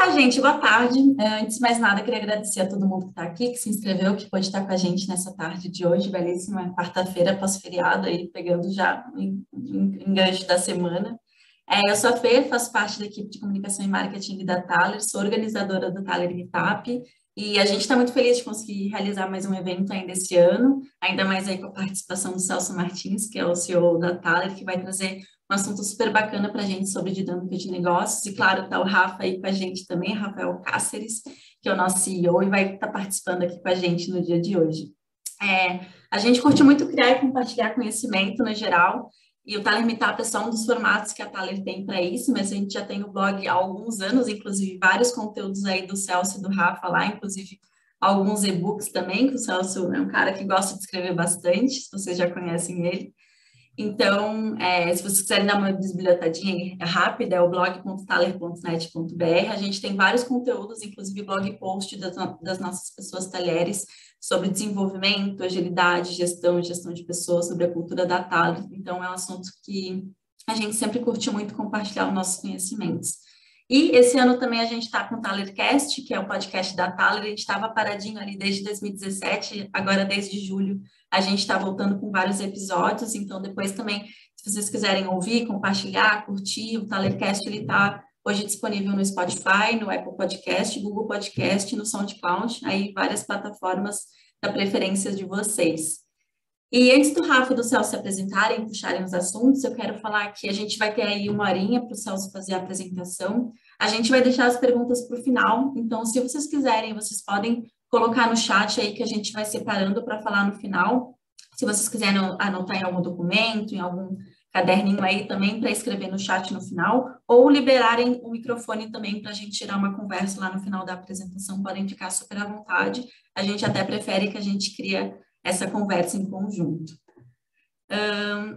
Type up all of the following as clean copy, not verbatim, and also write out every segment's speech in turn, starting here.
Gente, boa tarde. Antes de mais nada, queria agradecer a todo mundo que está aqui, que se inscreveu, que pode estar com a gente nessa tarde de hoje, belíssima quarta-feira, pós-feriado, aí pegando já em gancho da semana. Eu sou a Fê, faço parte da equipe de comunicação e marketing da Thaler, sou organizadora do Thaler Meetup, e a gente está muito feliz de conseguir realizar mais um evento ainda esse ano, ainda mais aí com a participação do Celso Martins, que é o CEO da Thaler, que vai trazer um assunto super bacana para a gente sobre dinâmica de negócios. E, claro, está o Rafa aí com a gente também, Rafael Cáceres, que é o nosso CEO e vai estar participando aqui com a gente no dia de hoje. A gente curte muito criar e compartilhar conhecimento no geral, e o Thaler Meetup é só um dos formatos que a Thaler tem para isso, mas a gente já tem o blog há alguns anos, inclusive vários conteúdos aí do Celso e do Rafa lá, inclusive alguns e-books também, que o Celso é um cara que gosta de escrever bastante, se vocês já conhecem ele. Então, se vocês quiserem dar uma bisbilhotadinha rápida, é o blog.thaler.net.br. A gente tem vários conteúdos, inclusive blog post das nossas pessoas talheres, sobre desenvolvimento, agilidade, gestão de pessoas, sobre a cultura da Thaler. Então, é um assunto que a gente sempre curte muito compartilhar os nossos conhecimentos. E esse ano também a gente está com o ThalerCast, que é o podcast da Thaler. A gente estava paradinho ali desde 2017, agora desde julho a gente está voltando com vários episódios, então depois também, se vocês quiserem ouvir, compartilhar, curtir, o ThalerCast ele está hoje disponível no Spotify, no Apple Podcast, Google Podcast, no SoundCloud, aí várias plataformas da preferência de vocês. E antes do Rafa e do Celso se apresentarem, puxarem os assuntos, eu quero falar que a gente vai ter aí uma horinha para o Celso fazer a apresentação. A gente vai deixar as perguntas para o final, então se vocês quiserem, vocês podem colocar no chat aí que a gente vai separando para falar no final. Se vocês quiserem anotar em algum documento, em algum caderninho aí também para escrever no chat no final, ou liberarem o microfone também para a gente tirar uma conversa lá no final da apresentação, podem ficar super à vontade. A gente até prefere que a gente crie essa conversa em conjunto.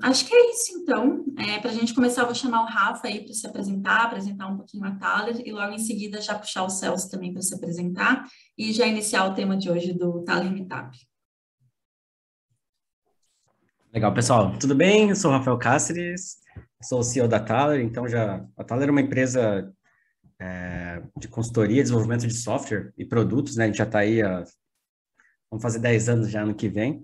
Acho que é isso, então. Para a gente começar, eu vou chamar o Rafa aí para se apresentar um pouquinho a Thaler, e logo em seguida já puxar o Celso também para se apresentar, e já iniciar o tema de hoje do Thaler Meetup. Legal, pessoal. Tudo bem? Eu sou o Rafael Cáceres, sou o CEO da Thaler. Então, a Thaler é uma empresa de consultoria, desenvolvimento de software e produtos, né? A gente já está aí, vamos fazer 10 anos já ano que vem.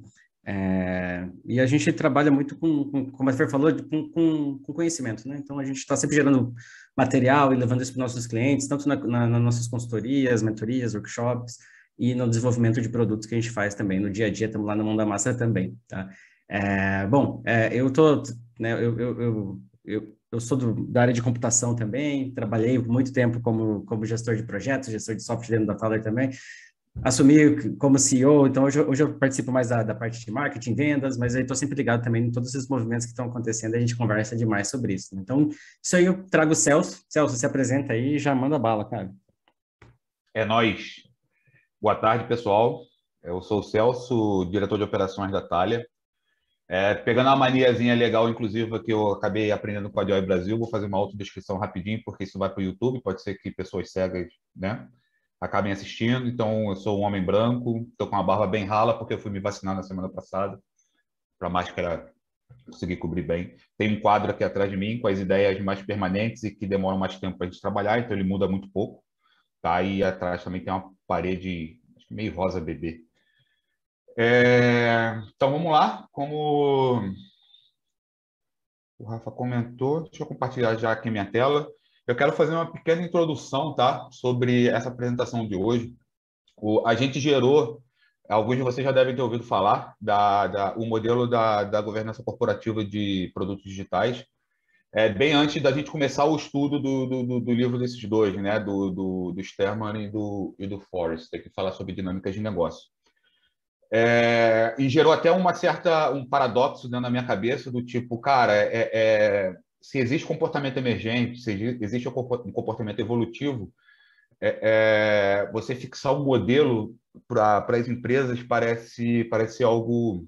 E a gente trabalha muito como a Fer falou, com conhecimento, né? Então, a gente está sempre gerando material e levando isso para os nossos clientes, tanto nas nossas consultorias, mentorias, workshops, e no desenvolvimento de produtos que a gente faz também. No dia a dia, estamos lá na mão da massa também, tá? Eu tô, né, eu sou da área de computação também, trabalhei muito tempo como gestor de projetos, gestor de software dentro da Thaler também, assumi como CEO, então hoje eu participo mais da parte de marketing, vendas, mas aí estou sempre ligado também em todos esses movimentos que estão acontecendo, a gente conversa demais sobre isso. Então, isso aí eu trago o Celso. Celso, se apresenta aí e já manda bala, cara. É nóis. Boa tarde, pessoal. Eu sou o Celso, diretor de operações da Thaler. Pegando uma maniazinha legal, inclusive, que eu acabei aprendendo com a Joy Brasil, vou fazer uma autodescrição rapidinho, porque isso vai para o YouTube, pode ser que pessoas cegas, né, acabem assistindo. Então, eu sou um homem branco, estou com uma barba bem rala, porque eu fui me vacinar na semana passada, para a máscara conseguir cobrir bem. Tem um quadro aqui atrás de mim com as ideias mais permanentes e que demoram mais tempo para a gente trabalhar, então ele muda muito pouco. Tá? E atrás também tem uma parede meio rosa bebê. Então, vamos lá. Como o Rafa comentou, deixa eu compartilhar já aqui minha tela. Eu quero fazer uma pequena introdução, tá, sobre essa apresentação de hoje. A gente gerou, alguns de vocês já devem ter ouvido falar, o modelo da governança corporativa de produtos digitais, bem antes da gente começar o estudo do livro desses dois, né, do Sterman e do Forrester, que fala sobre dinâmicas de negócio. E gerou até um paradoxo dentro da minha cabeça, do tipo, cara, se existe comportamento emergente, se existe um comportamento evolutivo, você fixar um modelo para as empresas parece algo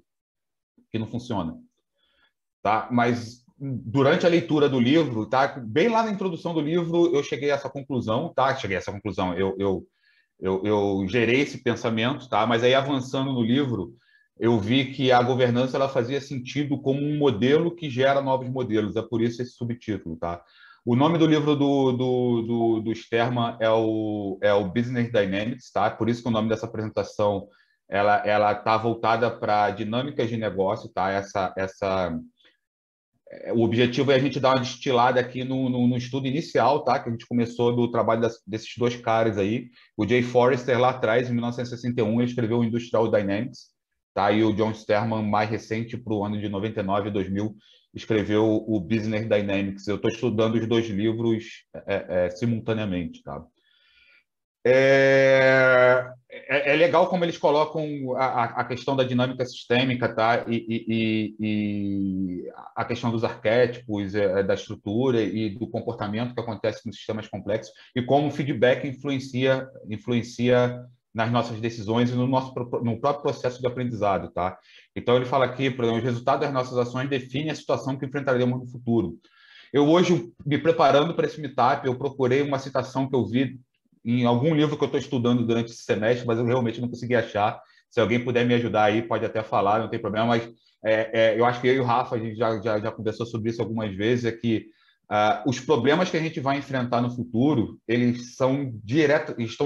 que não funciona. Tá? Mas durante a leitura do livro, tá? Bem lá na introdução do livro, eu cheguei a essa conclusão, tá? Eu gerei esse pensamento, tá? Mas aí, avançando no livro, eu vi que a governança ela fazia sentido como um modelo que gera novos modelos. É por isso esse subtítulo, tá? O nome do livro do Sterman é o Business Dynamics, tá? Por isso que o nome dessa apresentação ela tá voltada para dinâmicas de negócio, tá? O objetivo é a gente dar uma destilada aqui no estudo inicial, tá? Que a gente começou do trabalho desses dois caras aí. O Jay Forrester, lá atrás, em 1961, ele escreveu o Industrial Dynamics, tá? E o John Sterman, mais recente, para o ano de 99 e 2000, escreveu o Business Dynamics. Eu estou estudando os dois livros simultaneamente, tá? É legal como eles colocam a questão da dinâmica sistêmica, tá? E a questão dos arquétipos, da estrutura e do comportamento que acontece nos sistemas complexos e como o feedback influencia nas nossas decisões e no próprio processo de aprendizado, tá? Então, ele fala aqui, por exemplo, os resultados das nossas ações definem a situação que enfrentaremos no futuro. Eu hoje, me preparando para esse meetup, eu procurei uma citação que eu vi em algum livro que eu estou estudando durante esse semestre, mas eu realmente não consegui achar. Se alguém puder me ajudar aí, pode até falar, não tem problema, mas eu acho que eu e o Rafa, a gente já conversou sobre isso algumas vezes, é que os problemas que a gente vai enfrentar no futuro, eles estão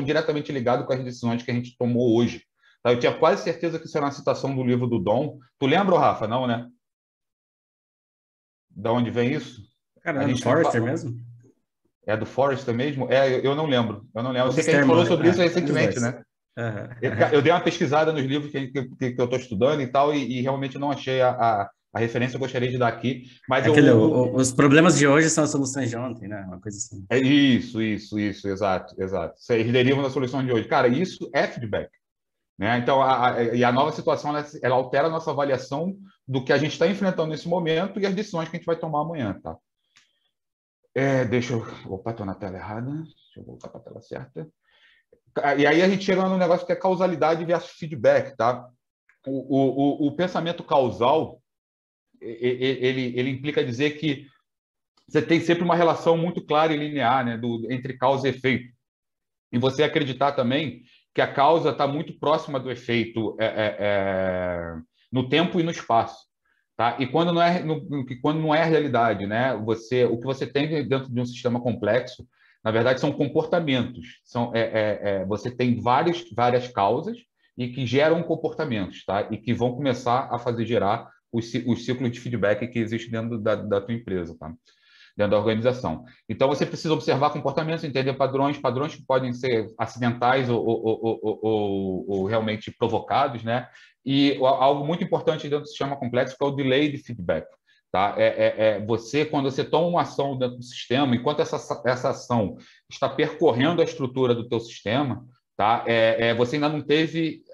diretamente ligados com as decisões que a gente tomou hoje. Tá? Eu tinha quase certeza que isso era uma citação do livro do Dom. Tu lembra, Rafa? Não, né? Da onde vem isso? Cara, A é do gente Forrester mesmo? É do Forrester mesmo? Eu não lembro. Eu não lembro. Eu Ou do sei que a gente falou Sterman, sobre isso um dos recentemente, dois. né? Aham. Eu dei uma pesquisada nos livros que eu estou estudando e tal, e realmente não achei a referência que eu gostaria de dar aqui. Mas É aquele, os problemas de hoje são as soluções de ontem, né? Uma coisa assim. é isso, exato, exato. Eles derivam da solução de hoje. Cara, isso é feedback. Né? Então, a nova situação ela altera a nossa avaliação do que a gente está enfrentando nesse momento e as decisões que a gente vai tomar amanhã, tá? Deixa eu. Opa, estou na tela errada. Deixa eu voltar para a tela certa. E aí a gente chega no negócio que é causalidade versus feedback, tá? O pensamento causal, ele implica dizer que você tem sempre uma relação muito clara e linear, né, entre causa e efeito. E você acreditar também que a causa está muito próxima do efeito no tempo e no espaço. Tá? E quando não é a realidade, né? O que você tem dentro de um sistema complexo, na verdade, são comportamentos. Você tem várias causas e que geram comportamentos, tá? E que vão começar a fazer gerar os ciclos de feedback que existem dentro da tua empresa, tá? Dentro da organização. Então, você precisa observar comportamentos, entender padrões que podem ser acidentais ou realmente provocados, né? E algo muito importante dentro do sistema complexo que é o delay de feedback. Tá? Quando você toma uma ação dentro do sistema, enquanto essa ação está percorrendo a estrutura do teu sistema, tá? Você ainda não teve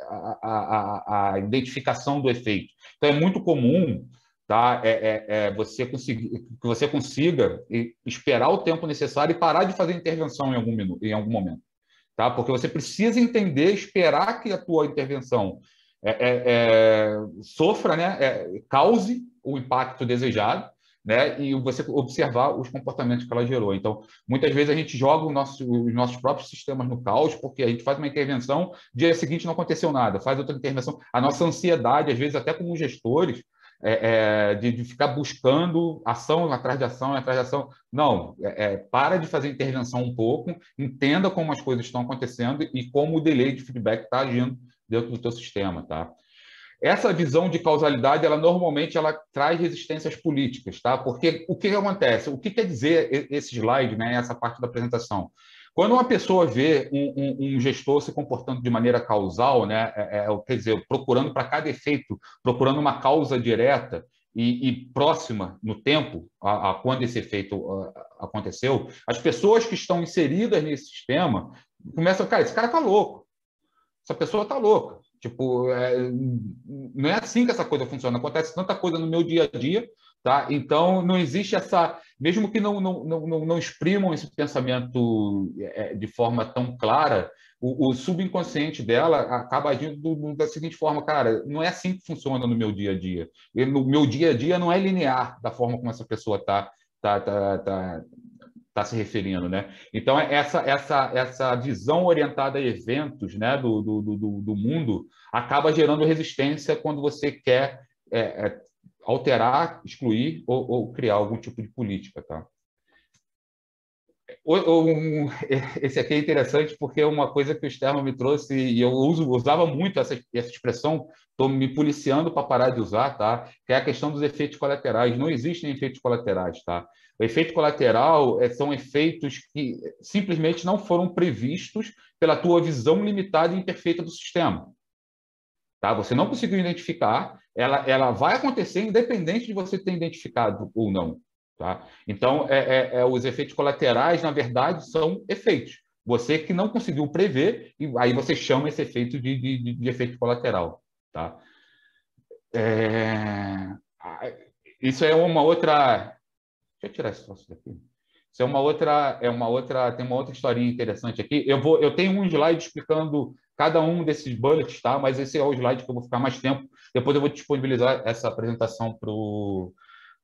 a identificação do efeito. Então, é muito comum, tá? Que você consiga esperar o tempo necessário e parar de fazer intervenção em algum momento, tá? Porque você precisa entender, esperar que a tua intervenção sofra, né? Cause o impacto desejado, né? E você observar os comportamentos que ela gerou. Então, muitas vezes a gente joga os nossos próprios sistemas no caos, porque a gente faz uma intervenção, dia seguinte não aconteceu nada, faz outra intervenção. A nossa ansiedade, às vezes, até como gestores, de ficar buscando ação atrás de ação, atrás de ação. Não, para de fazer intervenção um pouco, entenda como as coisas estão acontecendo e como o delay de feedback está agindo dentro do teu sistema, tá? Essa visão de causalidade, normalmente traz resistências políticas, tá? Porque o que acontece? O que quer dizer esse slide, né? Essa parte da apresentação? Quando uma pessoa vê um gestor se comportando de maneira causal, né? Quer dizer, procurando para cada efeito, procurando uma causa direta e próxima no tempo a quando esse efeito aconteceu, as pessoas que estão inseridas nesse sistema começam, cara, esse cara está louco, essa pessoa está louca. Tipo, não é assim que essa coisa funciona. Acontece tanta coisa no meu dia a dia, tá? Então, não existe mesmo que não exprimam esse pensamento de forma tão clara, o subconsciente dela acaba agindo da seguinte forma, cara, não é assim que funciona no meu dia a dia. No meu dia a dia não é linear da forma como essa pessoa está se referindo, né? Então, essa visão orientada a eventos, né, do mundo acaba gerando resistência quando você quer alterar, excluir ou criar algum tipo de política, tá? Esse aqui é interessante porque é uma coisa que o Sterman me trouxe e eu usava muito essa expressão, estou me policiando para parar de usar, tá? Que é a questão dos efeitos colaterais. Não existem efeitos colaterais, tá? O efeito colateral são efeitos que simplesmente não foram previstos pela tua visão limitada e imperfeita do sistema. Tá? Você não conseguiu identificar, ela vai acontecer independente de você ter identificado ou não. Tá? Então, os efeitos colaterais, na verdade, são efeitos. Você que não conseguiu prever, e aí você chama esse efeito de efeito colateral. Tá? É... Isso é uma outra... Deixa eu tirar esse troço daqui. Isso tem uma outra historinha interessante aqui. Eu tenho um slide explicando cada um desses bullets, tá? Mas esse é o slide que eu vou ficar mais tempo. Depois eu vou disponibilizar essa apresentação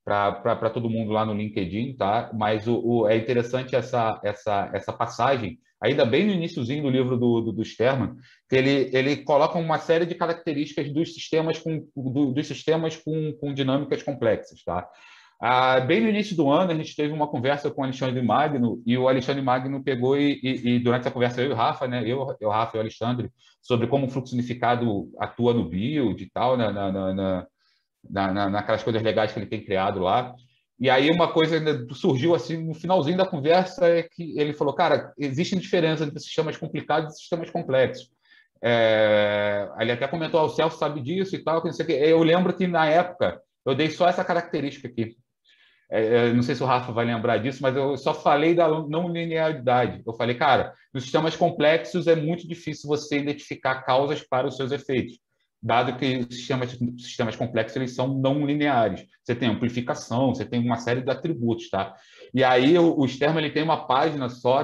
para todo mundo lá no LinkedIn, tá? Mas é interessante essa passagem, ainda bem no iniciozinho do livro do Sterman, que ele coloca uma série de características dos sistemas com dinâmicas complexas, tá? Bem no início do ano, a gente teve uma conversa com o Alexandre Magno, e o Alexandre Magno pegou e durante essa conversa, eu e o Rafa, né? Eu, Rafa e o Alexandre, sobre como o fluxo unificado atua no build e tal, naquelas coisas legais que ele tem criado lá. E aí uma coisa surgiu assim no finalzinho da conversa, é que ele falou, cara, existem diferenças entre sistemas complicados e sistemas complexos. Ele até comentou, o Celso sabe disso e tal, que não sei o quê. Eu lembro que na época eu dei só essa característica aqui. Não sei se o Rafa vai lembrar disso, mas eu só falei da não linearidade. Eu falei, cara, nos sistemas complexos é muito difícil você identificar causas para os seus efeitos, dado que os sistemas complexos eles são não lineares. Você tem amplificação, você tem uma série de atributos, tá? E aí o Sterman ele tem uma página só,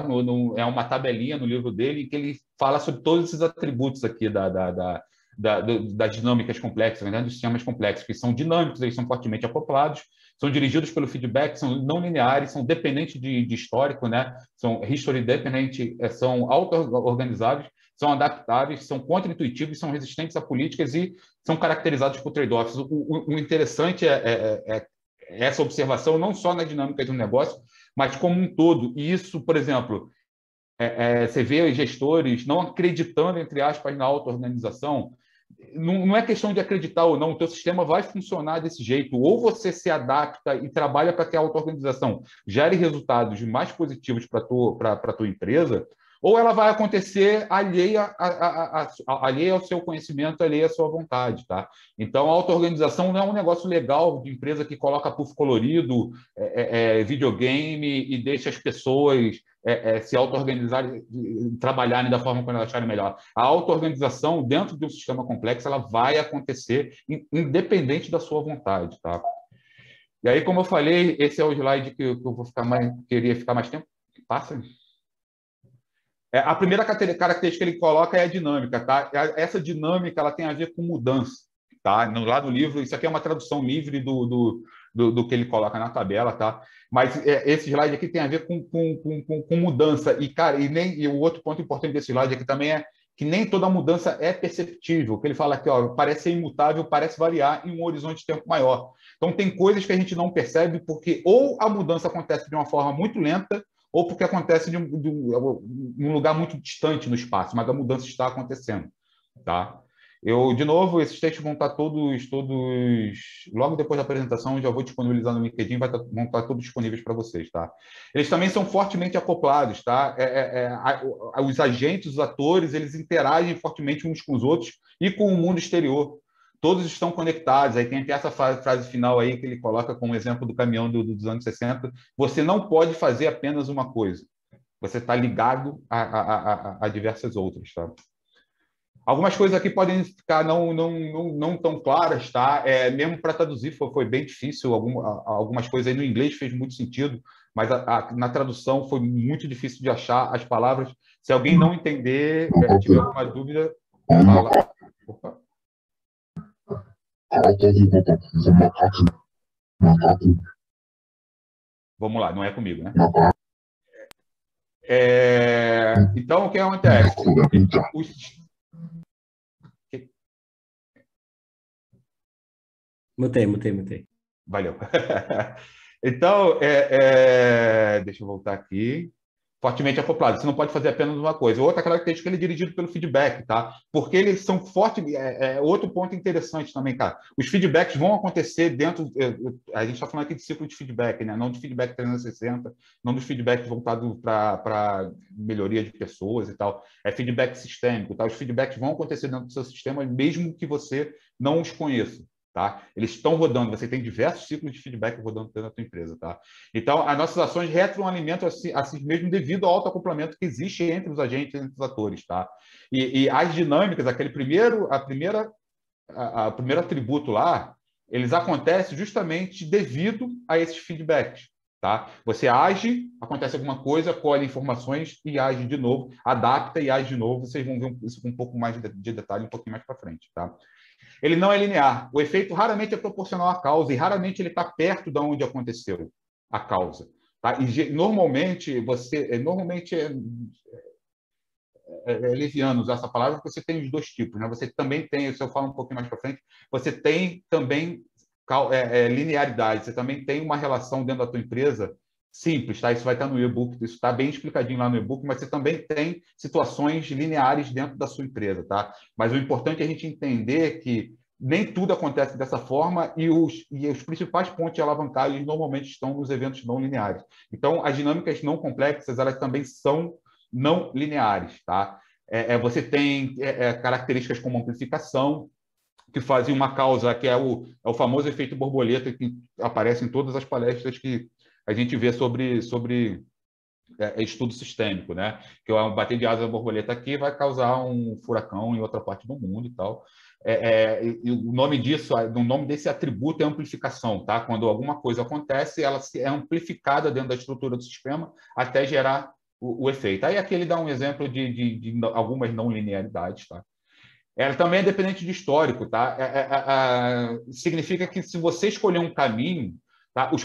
é uma tabelinha no livro dele, em que ele fala sobre todos esses atributos aqui das dinâmicas complexas, né, dos sistemas complexos, que são dinâmicos, eles são fortemente acoplados, são dirigidos pelo feedback, são não lineares, são dependentes de histórico, né? São history dependent, são auto-organizáveis, são adaptáveis, são contra-intuitivos, são resistentes a políticas e são caracterizados por trade-offs. O interessante é essa observação não só na dinâmica de um negócio, mas como um todo. E isso, por exemplo, você vê gestores não acreditando, entre aspas, na auto-organização. Não é questão de acreditar ou não, o teu sistema vai funcionar desse jeito. Ou você se adapta e trabalha para que a auto-organização gere resultados mais positivos para a tua empresa, ou ela vai acontecer alheia ao seu conhecimento, alheia à sua vontade, tá? Então, a auto-organização não é um negócio legal de empresa que coloca puff colorido, videogame e deixa as pessoas se auto-organizarem, trabalharem da forma como elas acharem melhor. A auto-organização dentro de um sistema complexo ela vai acontecer independente da sua vontade, tá? E aí, como eu falei, esse é o slide que eu vou queria ficar mais tempo. Passa. A primeira característica que ele coloca é a dinâmica, tá? Essa dinâmica ela tem a ver com mudança, tá? Lá no livro, isso aqui é uma tradução livre do que ele coloca na tabela, tá? Mas esse slide aqui tem a ver com mudança. E, cara, e o outro ponto importante desse slide aqui também é que nem toda mudança é perceptível. O que ele fala aqui, ó, parece ser imutável, parece variar em um horizonte de tempo maior. Então, tem coisas que a gente não percebe porque ou a mudança acontece de uma forma muito lenta ou porque acontece de um lugar muito distante no espaço, mas a mudança está acontecendo, tá? De novo, esses textos vão estar todos logo depois da apresentação, eu já vou disponibilizar no LinkedIn, vão estar todos disponíveis para vocês, tá? Eles também são fortemente acoplados, tá? Os agentes, os atores, eles interagem fortemente uns com os outros e com o mundo exterior. Todos estão conectados. Aí tem até essa frase final aí que ele coloca como exemplo do caminhão dos anos 60. Você não pode fazer apenas uma coisa. Você está ligado a diversas outras, tá? Algumas coisas aqui podem ficar não tão claras, tá? Mesmo para traduzir foi bem difícil. Algumas coisas aí no inglês fez muito sentido, mas na tradução foi muito difícil de achar as palavras. Se alguém não entender, tiver alguma dúvida, fala. Opa. Vamos lá, não é comigo, né? Então, o que acontece? Mutei. Valeu. Então, deixa eu voltar aqui. fortemente acoplado. Você não pode fazer apenas uma coisa. Outra característica, ele é dirigido pelo feedback, tá? Porque eles são fortes. Outro ponto interessante também, cara. Os feedbacks vão acontecer dentro. A gente está falando aqui de ciclo de feedback, né? Não de feedback 360, não dos feedbacks voltados para melhoria de pessoas e tal. É feedback sistêmico, tá? Os feedbacks vão acontecer dentro do seu sistema, mesmo que você não os conheça. Tá? Eles estão rodando, você tem diversos ciclos de feedback rodando dentro da tua empresa. Tá? Então, as nossas ações retroalimentam a si mesmo devido ao autoacoplamento que existe entre os agentes e entre os atores. Tá? E as dinâmicas, aquele primeiro atributo lá, eles acontecem justamente devido a esses feedbacks. Tá? Você age, acontece alguma coisa, colhe informações e age de novo, adapta e age de novo. Vocês vão ver isso com um pouco mais de detalhe um pouquinho mais para frente. Tá? Ele não é linear. O efeito raramente é proporcional à causa e raramente ele está perto de onde aconteceu a causa. Tá? E normalmente é leviano usar essa palavra, porque você tem os dois tipos. Né? Você também tem, se eu falar um pouquinho mais para frente, você tem também linearidade. Você também tem uma relação dentro da tua empresa simples, tá? Isso vai estar no e-book, isso está bem explicadinho lá no e-book, mas você também tem situações lineares dentro da sua empresa, tá? Mas o importante é a gente entender que nem tudo acontece dessa forma e os principais pontos de alavancagem normalmente estão nos eventos não lineares. Então, as dinâmicas não complexas, elas também são não lineares, tá? Você tem características como amplificação, que fazem uma causa, que é o famoso efeito borboleta, que aparece em todas as palestras que a gente vê sobre estudo sistêmico, né? Que é um bater de asa da borboleta aqui vai causar um furacão em outra parte do mundo e tal. E o nome disso, o nome desse atributo é amplificação, tá? Quando alguma coisa acontece, ela é amplificada dentro da estrutura do sistema até gerar o efeito. Aí aqui ele dá um exemplo de algumas não linearidades, tá? Ela também é dependente de histórico, tá? Significa que se você escolher um caminho, tá? Os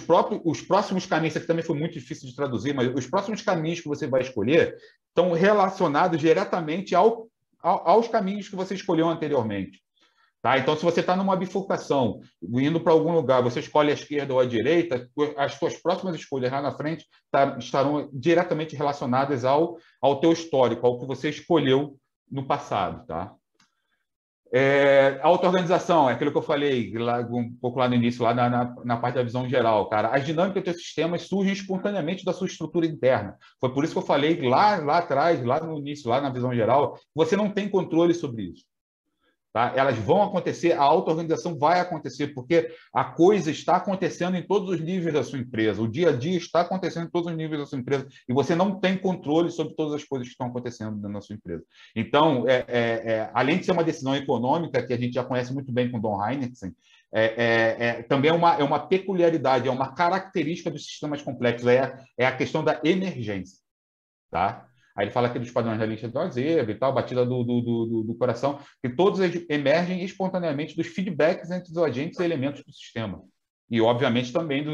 próximos caminhos, isso aqui também foi muito difícil de traduzir, mas os próximos caminhos que você vai escolher estão relacionados diretamente aos caminhos que você escolheu anteriormente. Tá? Então, se você está numa bifurcação, indo para algum lugar, você escolhe a esquerda ou a direita, as suas próximas escolhas lá na frente estarão diretamente relacionadas ao teu histórico, ao que você escolheu no passado. Tá? A auto-organização, é aquilo que eu falei um pouco lá no início, lá na parte da visão geral, cara. As dinâmicas dos sistemas surgem espontaneamente da sua estrutura interna. Foi por isso que eu falei lá atrás, lá no início, lá na visão geral, você não tem controle sobre isso. Tá? Elas vão acontecer, a auto-organização vai acontecer, porque a coisa está acontecendo em todos os níveis da sua empresa, o dia a dia está acontecendo em todos os níveis da sua empresa, e você não tem controle sobre todas as coisas que estão acontecendo dentro da sua empresa. Então, além de ser uma decisão econômica, que a gente já conhece muito bem com Don Heineken, também é uma peculiaridade, é uma característica dos sistemas complexos, é a questão da emergência. Tá? Aí ele fala aqui dos padrões da lista do azevo e tal, batida do coração, que todos emergem espontaneamente dos feedbacks entre os agentes e elementos do sistema. E, obviamente, também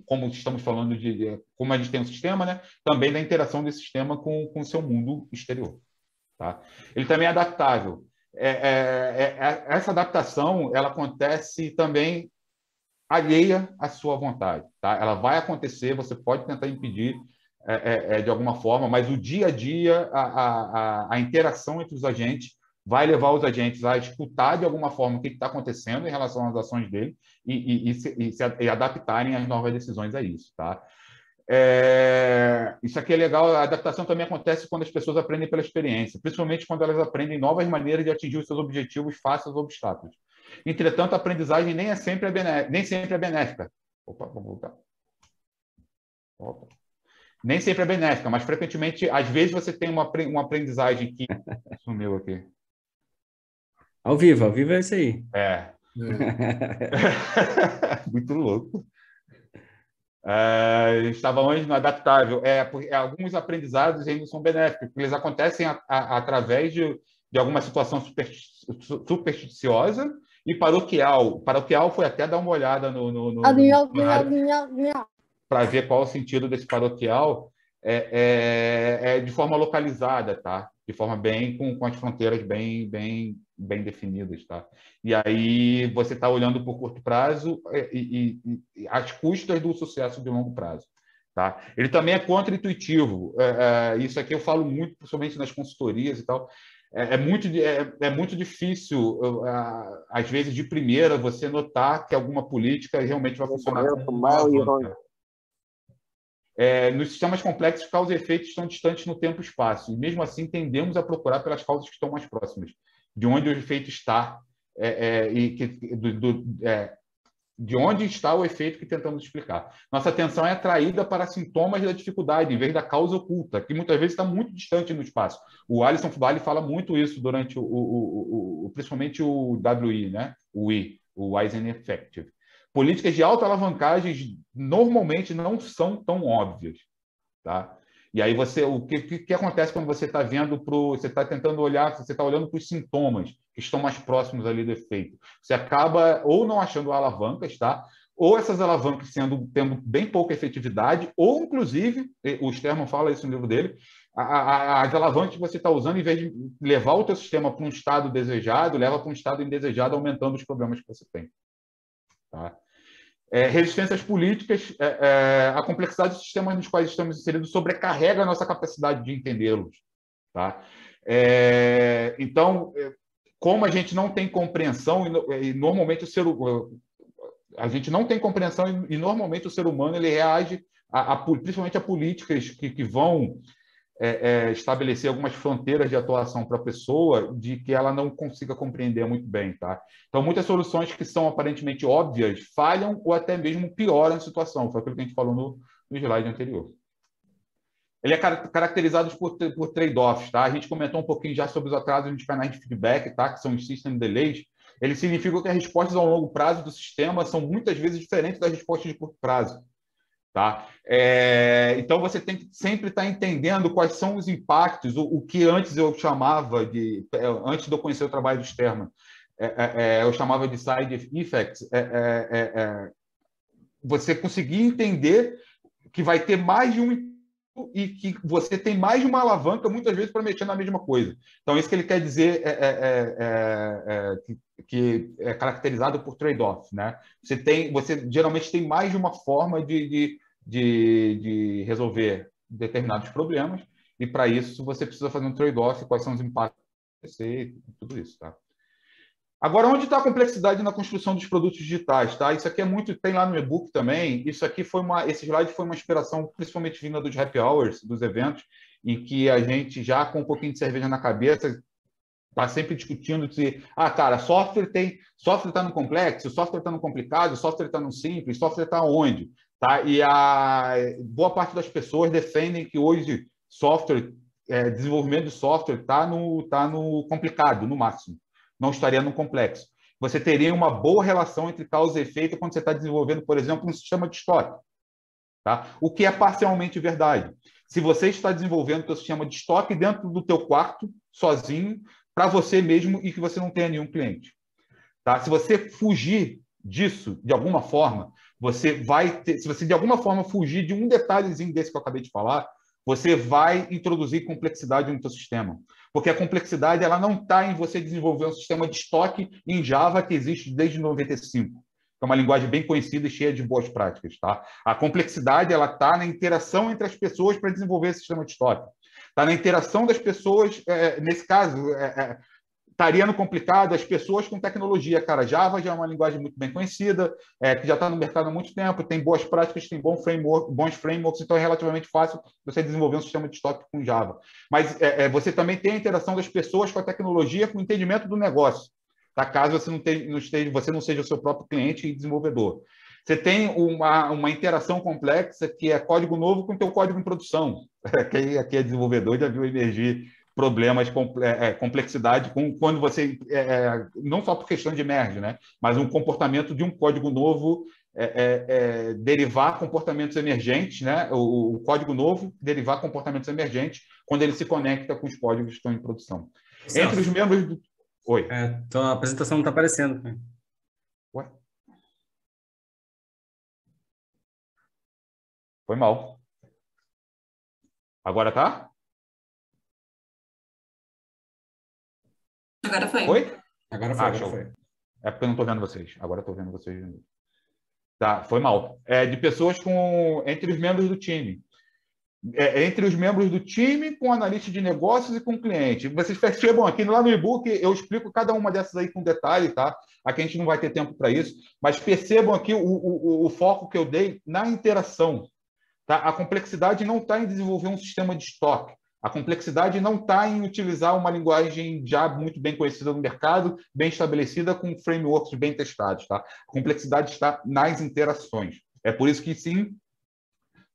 como estamos falando como a gente tem um sistema, né? Também da interação desse sistema com o seu mundo exterior. Tá? Ele também é adaptável. Essa adaptação ela acontece também alheia à sua vontade. Tá? Ela vai acontecer, você pode tentar impedir, de alguma forma, mas o dia a dia, a interação entre os agentes vai levar os agentes a escutar de alguma forma o que está acontecendo em relação às ações dele e adaptarem as novas decisões a isso. Tá? Isso aqui é legal, a adaptação também acontece quando as pessoas aprendem pela experiência, principalmente quando elas aprendem novas maneiras de atingir os seus objetivos face aos obstáculos. Entretanto, a aprendizagem nem sempre é benéfica. Opa, vamos voltar. Opa. Nem sempre é benéfica, mas frequentemente, às vezes, você tem uma aprendizagem que... Sumiu aqui. Ao vivo é isso aí. Muito louco. Estava onde no adaptável. Alguns aprendizados ainda são benéficos, porque eles acontecem através de alguma situação supersticiosa e paroquial. Paroquial foi até dar uma olhada no para ver qual o sentido desse paroquial de forma localizada, tá? De forma bem com as fronteiras bem definidas, tá? E aí você está olhando por curto prazo e às custas do sucesso de longo prazo. tá? Ele também é contra-intuitivo. Isso aqui eu falo muito, principalmente nas consultorias e tal. É muito difícil, às vezes, de primeira, você notar que alguma política realmente vai funcionar como uma alavanca. Nos sistemas complexos, causa e efeito estão distantes no tempo e espaço, e mesmo assim tendemos a procurar pelas causas que estão mais próximas, de onde o efeito está, de onde está o efeito que tentamos explicar. Nossa atenção é atraída para sintomas da dificuldade, em vez da causa oculta, que muitas vezes está muito distante no espaço. O Alisson Fubali fala muito isso durante principalmente o WI, né? O Wise and Effective. Políticas de alta alavancagem normalmente não são tão óbvias, tá? E aí o que acontece quando você está você está tentando olhar, você está olhando para os sintomas que estão mais próximos ali do efeito. Você acaba ou não achando alavancas, tá? Ou essas alavancas tendo bem pouca efetividade, ou inclusive, o Sterman fala isso no livro dele, as alavancas que você está usando, em vez de levar o teu sistema para um estado desejado, leva para um estado indesejado, aumentando os problemas que você tem. Tá? Resistências políticas, a complexidade dos sistemas nos quais estamos inseridos sobrecarrega a nossa capacidade de entendê-los. Tá? Então, como a gente não tem compreensão, e normalmente a gente não tem compreensão, e normalmente o ser humano ele reage, principalmente a políticas que vão estabelecer algumas fronteiras de atuação para a pessoa de que ela não consiga compreender muito bem. Tá? Então, muitas soluções que são aparentemente óbvias falham ou até mesmo pioram a situação. Foi aquilo que a gente falou no slide anterior. Ele é caracterizado por trade-offs. Tá? A gente comentou um pouquinho já sobre os atrasos nos canais de feedback, tá? Que são os system delays. Eles significam que as respostas ao longo prazo do sistema são muitas vezes diferentes das respostas de curto prazo. Tá? Então, você tem que sempre estar entendendo quais são os impactos, o que antes eu chamava de, antes de eu conhecer o trabalho do Sterman, eu chamava de side effects, você conseguir entender que vai ter mais de um e que você tem mais de uma alavanca, muitas vezes, para mexer na mesma coisa. Então, isso que ele quer dizer que é caracterizado por trade-off. Né? Você geralmente tem mais de uma forma de resolver determinados problemas, e para isso você precisa fazer um trade-off, quais são os impactos e tudo isso. Tá? Agora, onde está a complexidade na construção dos produtos digitais? Tá? Isso aqui tem lá no e-book também. Esse slide foi uma inspiração, principalmente vinda dos happy hours, dos eventos, em que a gente, já com um pouquinho de cerveja na cabeça, está sempre discutindo se, cara, software está no complexo, software está no complicado, software está no simples, software está onde? Tá? E a boa parte das pessoas defendem que hoje desenvolvimento de software está no complicado, no máximo. Não estaria no complexo. Você teria uma boa relação entre causa e efeito quando você está desenvolvendo, por exemplo, um sistema de estoque. Tá? O que é parcialmente verdade. Se você está desenvolvendo o seu sistema de estoque dentro do teu quarto, sozinho, para você mesmo e que você não tenha nenhum cliente. Tá? Se você fugir disso, de alguma forma, se você de alguma forma fugir de um detalhezinho desse que eu acabei de falar, você vai introduzir complexidade no teu sistema. Porque a complexidade ela não está em você desenvolver um sistema de estoque em Java que existe desde 95. É uma linguagem bem conhecida e cheia de boas práticas. Tá? A complexidade ela está na interação entre as pessoas para desenvolver esse sistema de estoque. Está na interação das pessoas, nesse caso, estaria no complicado as pessoas com tecnologia. Cara, Java já é uma linguagem muito bem conhecida, que já está no mercado há muito tempo, tem boas práticas, tem bons frameworks, então é relativamente fácil você desenvolver um sistema de estoque com Java. Mas você também tem a interação das pessoas com a tecnologia, com o entendimento do negócio, tá? Caso você não seja o seu próprio cliente e desenvolvedor. Você tem uma interação complexa que é código novo com o teu código em produção. Quem aqui é desenvolvedor já viu emergir problemas, complexidade, quando você, não só por questão de merge, né, mas um comportamento de um código novo derivar comportamentos emergentes, né, o código novo derivar comportamentos emergentes quando ele se conecta com os códigos que estão em produção. Entre os membros do... Oi. Então a apresentação não está aparecendo. Ué? Foi mal. Agora tá? Agora foi. Foi? Agora foi. É porque eu não estou vendo vocês. Agora estou vendo vocês. Tá, foi mal. De pessoas entre os membros do time. Entre os membros do time, com analista de negócios e com cliente. Vocês percebam aqui, lá no e-book, eu explico cada uma dessas aí com detalhe, tá? Aqui a gente não vai ter tempo para isso, mas percebam aqui o foco que eu dei na interação. Tá? A complexidade não está em desenvolver um sistema de estoque. A complexidade não está em utilizar uma linguagem já muito bem conhecida no mercado, bem estabelecida, com frameworks bem testados. Tá? A complexidade está nas interações. É por isso que, sim,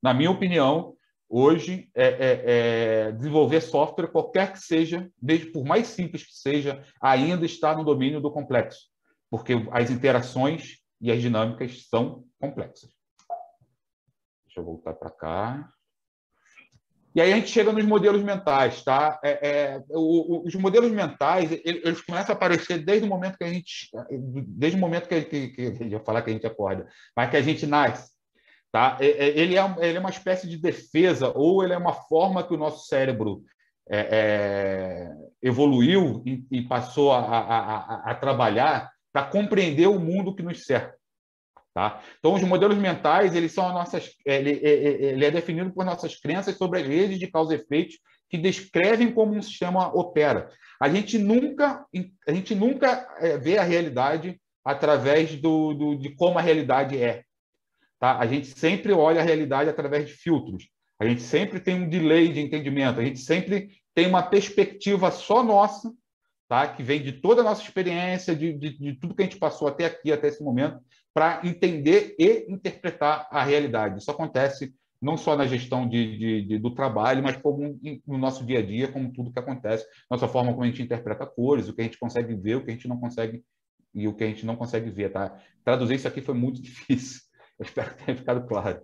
na minha opinião, hoje, desenvolver software, qualquer que seja, desde por mais simples que seja, ainda está no domínio do complexo, porque as interações e as dinâmicas são complexas. Deixa eu voltar para cá. E aí a gente chega nos modelos mentais, tá? Os modelos mentais, eles começam a aparecer desde o momento que a gente ia falar que a gente acorda, mas que a gente nasce. Tá? Ele é uma espécie de defesa, ou ele é uma forma que o nosso cérebro evoluiu e passou a trabalhar para compreender o mundo que nos cerca. Tá? Então, os modelos mentais, ele é definido por nossas crenças sobre as redes de causa e efeito que descrevem como um sistema opera. A gente nunca vê a realidade através de como a realidade é. Tá? A gente sempre olha a realidade através de filtros. A gente sempre tem um delay de entendimento. A gente sempre tem uma perspectiva só nossa, tá? Que vem de toda a nossa experiência, de tudo que a gente passou até aqui, até esse momento, para entender e interpretar a realidade. Isso acontece não só na gestão do trabalho, mas como no nosso dia a dia, como tudo que acontece, nossa forma como a gente interpreta cores, o que a gente consegue ver, o que a gente não consegue e o que a gente não consegue ver. Tá? Traduzir isso aqui foi muito difícil. Eu espero que tenha ficado claro.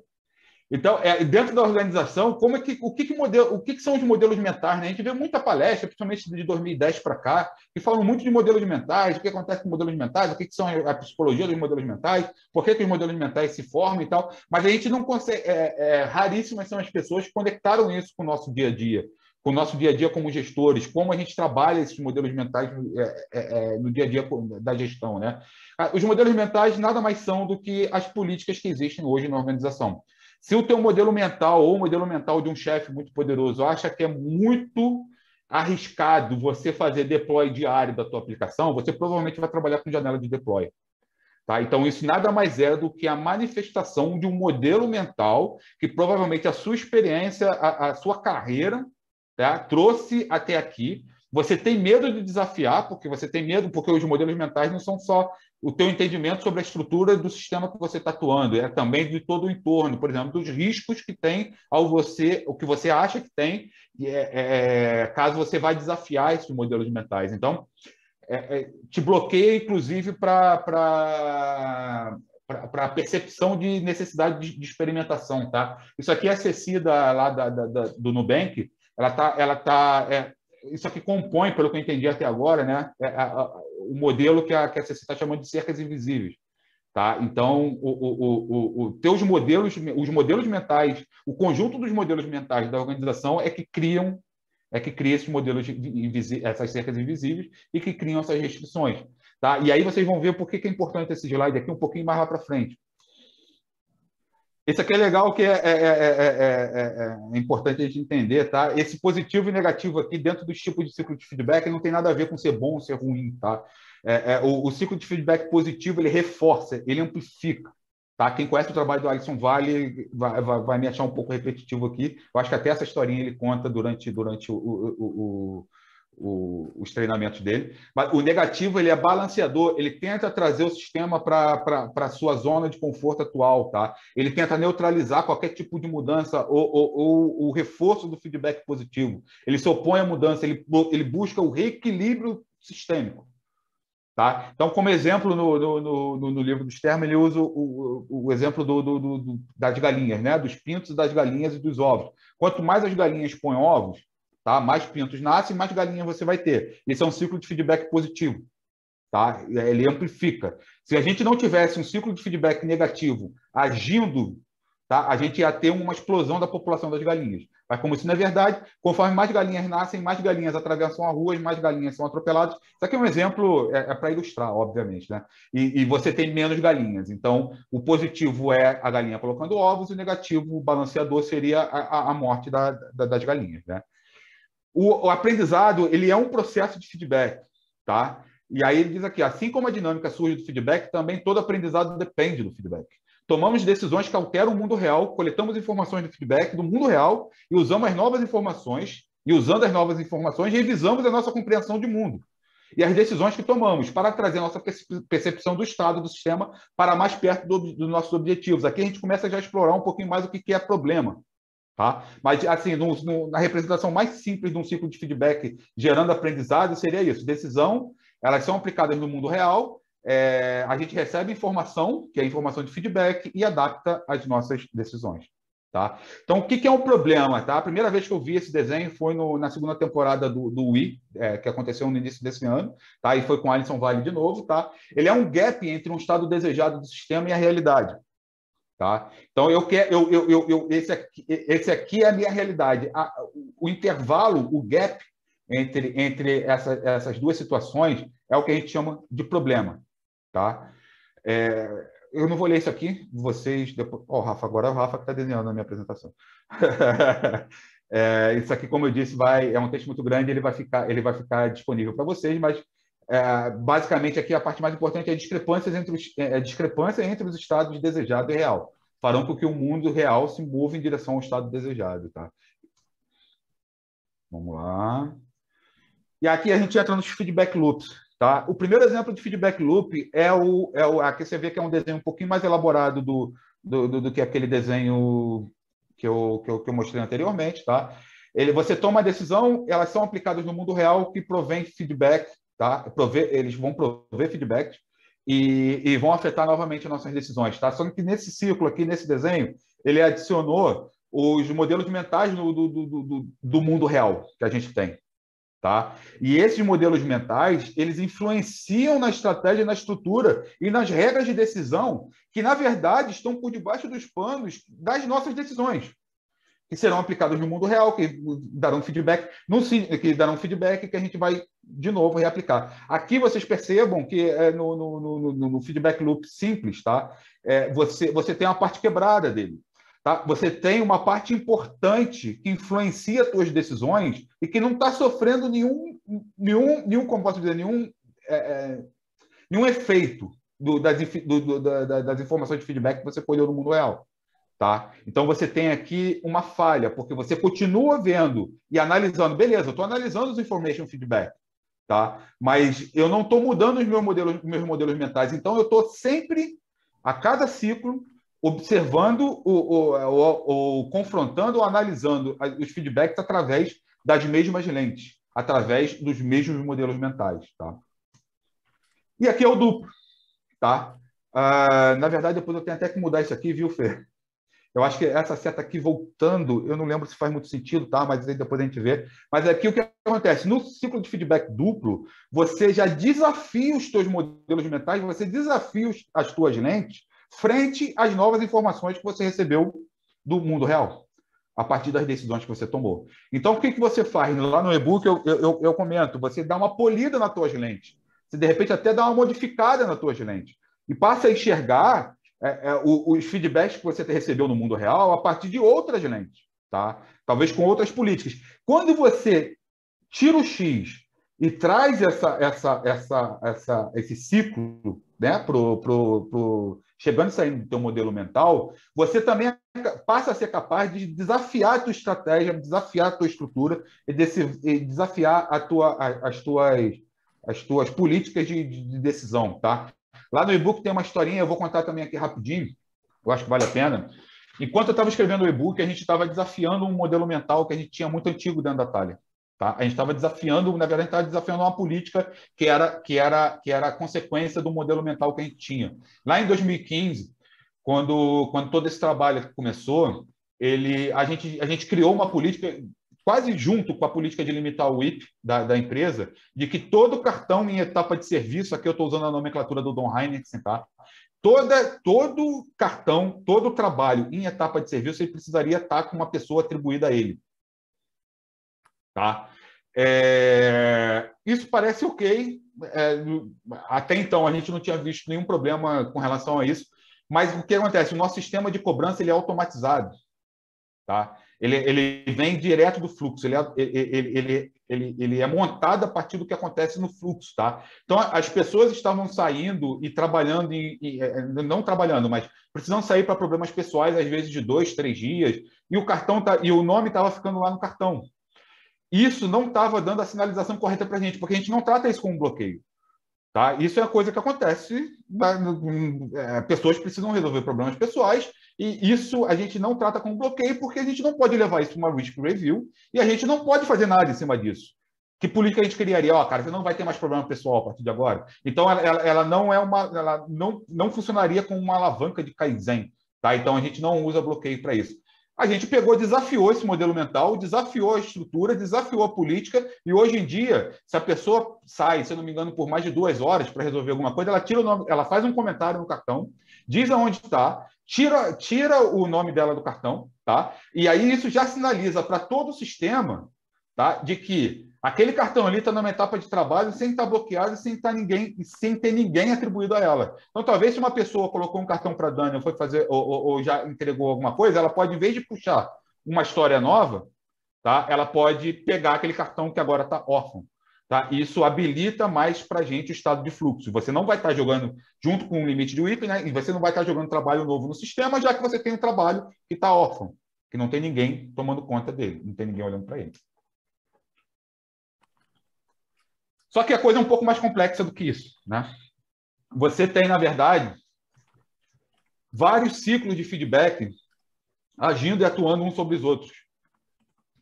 Então, dentro da organização, o que são os modelos mentais? Né? A gente vê muita palestra, principalmente de 2010 para cá, que falam muito de modelos mentais, o que acontece com modelos mentais, o que são a psicologia dos modelos mentais, por que os modelos mentais se formam e tal, mas a gente não consegue, raríssimas são as pessoas que conectaram isso com o nosso dia a dia, com o nosso dia a dia como gestores, como a gente trabalha esses modelos mentais no dia a dia da gestão. Né? Os modelos mentais nada mais são do que as políticas que existem hoje na organização. Se o teu modelo mental ou o modelo mental de um chefe muito poderoso acha que é muito arriscado você fazer deploy diário da tua aplicação, você provavelmente vai trabalhar com janela de deploy. Tá? Então, isso nada mais é do que a manifestação de um modelo mental que provavelmente a sua experiência, a sua carreira, tá? Trouxe até aqui. Você tem medo de desafiar, porque os modelos mentais não são só o teu entendimento sobre a estrutura do sistema que você está atuando, é também de todo o entorno, por exemplo, dos riscos que tem o que você acha que tem, caso você vá desafiar esses modelos mentais. Então, te bloqueia, inclusive, para a percepção de necessidade de experimentação. Tá? Isso aqui é a Cecida lá do Nubank, isso aqui compõe, pelo que eu entendi até agora, né, o modelo que a Cecília está chamando de cercas invisíveis. Tá? Então, os modelos mentais, o conjunto dos modelos mentais da organização é que cria esses modelos essas cercas invisíveis e que criam essas restrições. Tá? E aí vocês vão ver por que é importante esse slide aqui um pouquinho mais lá para frente. Esse aqui é legal, que é importante a gente entender, tá? Esse positivo e negativo aqui, dentro dos tipos de ciclo de feedback, não tem nada a ver com ser bom ou ser ruim, tá? O ciclo de feedback positivo, ele reforça, ele amplifica, tá? Quem conhece o trabalho do Alisson Vale vai me achar um pouco repetitivo aqui. Eu acho que até essa historinha ele conta durante os treinamentos dele. Mas o negativo, ele é balanceador, ele tenta trazer o sistema para a sua zona de conforto atual, tá? Ele tenta neutralizar qualquer tipo de mudança ou o reforço do feedback positivo. Ele se opõe à mudança, ele busca o reequilíbrio sistêmico. Tá? Então, como exemplo, no livro do Sternman, ele usa o exemplo das galinhas, né? Dos pintos, das galinhas e dos ovos. Quanto mais as galinhas põem ovos, tá? Mais pintos nascem, mais galinhas você vai ter. Esse é um ciclo de feedback positivo. Tá? Ele amplifica. Se a gente não tivesse um ciclo de feedback negativo agindo, tá? A gente ia ter uma explosão da população das galinhas. Mas como isso não é verdade, conforme mais galinhas nascem, mais galinhas atravessam a rua e mais galinhas são atropeladas. Isso aqui é um exemplo, para ilustrar, obviamente, né? E você tem menos galinhas. Então, o positivo é a galinha colocando ovos, e o negativo, o balanceador, seria a morte das galinhas, né? O aprendizado, ele é um processo de feedback, tá? E aí ele diz aqui, assim como a dinâmica surge do feedback, também todo aprendizado depende do feedback. Tomamos decisões que alteram o mundo real, coletamos informações do feedback do mundo real e usamos as novas informações, usando as novas informações, revisamos a nossa compreensão de mundo e as decisões que tomamos para trazer a nossa percepção do estado do sistema para mais perto dos nossos objetivos. Aqui a gente começa já a explorar um pouquinho mais o que é problema. Tá? Mas, assim, na representação mais simples de um ciclo de feedback gerando aprendizado, seria isso. Decisão, elas são aplicadas no mundo real, a gente recebe informação, que é a informação de feedback, e adapta as nossas decisões. Tá? Então, o que é um problema? Tá? A primeira vez que eu vi esse desenho foi na segunda temporada do Wii, que aconteceu no início desse ano, tá? E foi com Alisson Vale de novo. Tá? Ele é um gap entre um estado desejado do sistema e a realidade. Tá? Então, esse aqui é a minha realidade. O intervalo, o gap entre essas duas situações é o que a gente chama de problema. Tá? Eu não vou ler isso aqui, vocês depois. Rafa, agora é o Rafa que está desenhando a minha apresentação. Isso aqui, como eu disse, é um texto muito grande, ele vai ficar disponível para vocês, mas basicamente aqui a parte mais importante é a discrepância entre os estados desejado e real. Farão com que o mundo real se mova em direção ao estado desejado. Tá? Vamos lá. E aqui a gente entra nos feedback loops. Tá? O primeiro exemplo de feedback loop aqui você vê que é um desenho um pouquinho mais elaborado do que aquele desenho que eu mostrei anteriormente. Tá? Você toma a decisão, elas são aplicadas no mundo real que provém feedback. Tá? Eles vão prover feedback e vão afetar novamente as nossas decisões. Tá? Só que nesse ciclo aqui, nesse desenho, ele adicionou os modelos mentais do mundo real que a gente tem. Tá? E esses modelos mentais, eles influenciam na estratégia, na estrutura e nas regras de decisão que, na verdade, estão por debaixo dos panos das nossas decisões, que serão aplicadas no mundo real, que darão feedback que a gente vai, de novo, reaplicar. Aqui vocês percebam que no feedback loop simples, tá? Você tem uma parte quebrada dele. Tá? Você tem uma parte importante que influencia as suas decisões e que não está sofrendo como posso dizer, nenhum efeito das informações de feedback que você colheu no mundo real. Tá? Então, você tem aqui uma falha, porque você continua vendo e analisando. Beleza, eu estou analisando os information feedback, tá? Mas eu não estou mudando os meus modelos mentais. Então, eu estou sempre, a cada ciclo, observando ou confrontando ou analisando os feedbacks através das mesmas lentes, através dos mesmos modelos mentais. Tá? E aqui é o duplo. Tá? Na verdade, depois eu tenho até que mudar isso aqui, viu, Fê? Eu acho que essa seta aqui voltando, eu não lembro se faz muito sentido, tá? Mas aí depois a gente vê. Mas aqui o que acontece? No ciclo de feedback duplo, você já desafia os seus modelos mentais, você desafia as suas lentes frente às novas informações que você recebeu do mundo real, a partir das decisões que você tomou. Então, o que você faz? Lá no e-book eu comento, você dá uma polida nas tuas lentes, você de repente até dá uma modificada nas tuas lentes, e passa a enxergar os feedbacks que você recebeu no mundo real a partir de outras lentes, tá? Talvez com outras políticas. Quando você tira o X e traz esse ciclo, né, chegando e saindo do teu modelo mental, você também passa a ser capaz de desafiar a tua estratégia, desafiar a tua estrutura e desafiar as tuas políticas de decisão, tá? Lá no e-book tem uma historinha, eu vou contar também aqui rapidinho, eu acho que vale a pena. Enquanto eu estava escrevendo o e-book, a gente estava desafiando um modelo mental que a gente tinha muito antigo dentro da Thalia. Tá? A gente estava desafiando, na verdade, a gente estava desafiando uma política que era a consequência do modelo mental que a gente tinha. Lá em 2015, quando todo esse trabalho começou, a gente criou uma política quase junto com a política de limitar o WIP da empresa, de que todo cartão em etapa de serviço, aqui eu estou usando a nomenclatura do Don Heineken, tá? todo cartão, todo trabalho em etapa de serviço, ele precisaria estar com uma pessoa atribuída a ele. Tá? Isso parece ok. Até então, a gente não tinha visto nenhum problema com relação a isso. Mas o que acontece? O nosso sistema de cobrança ele é automatizado. Tá? Ele vem direto do fluxo. Ele é montado a partir do que acontece no fluxo. Tá? Então, as pessoas estavam saindo e trabalhando, não trabalhando, mas precisando sair para problemas pessoais, às vezes de 2, 3 dias, e o nome estava ficando lá no cartão. Isso não estava dando a sinalização correta para a gente, porque a gente não trata isso como um bloqueio. Tá? Isso é uma coisa que acontece, pessoas precisam resolver problemas pessoais, e isso a gente não trata como bloqueio, porque a gente não pode levar isso para uma risk review, e a gente não pode fazer nada em cima disso. Que política a gente criaria? Cara, você não vai ter mais problema pessoal a partir de agora. Então, ela não funcionaria como uma alavanca de Kaizen. Tá? Então, a gente não usa bloqueio para isso. A gente desafiou esse modelo mental, desafiou a estrutura, desafiou a política, e hoje em dia, se a pessoa sai, se eu não me engano, por mais de 2 horas para resolver alguma coisa, ela tira o nome, ela faz um comentário no cartão, diz aonde está, tira o nome dela do cartão, tá? E aí isso já sinaliza para todo o sistema, tá? De que aquele cartão ali está numa etapa de trabalho sem estar bloqueado e sem ter ninguém atribuído a ela. Então, talvez se uma pessoa colocou um cartão para a Dani foi fazer, ou já entregou alguma coisa, ela pode, em vez de puxar uma história nova, tá? Ela pode pegar aquele cartão que agora está órfão. Tá? Isso habilita mais para a gente o estado de fluxo. Você não vai estar jogando junto com o limite de WIP, né? E você não vai estar jogando trabalho novo no sistema, já que você tem um trabalho que está órfão, que não tem ninguém tomando conta dele, não tem ninguém olhando para ele. Só que a coisa é um pouco mais complexa do que isso, né? Você tem, na verdade, vários ciclos de feedback agindo e atuando uns sobre os outros.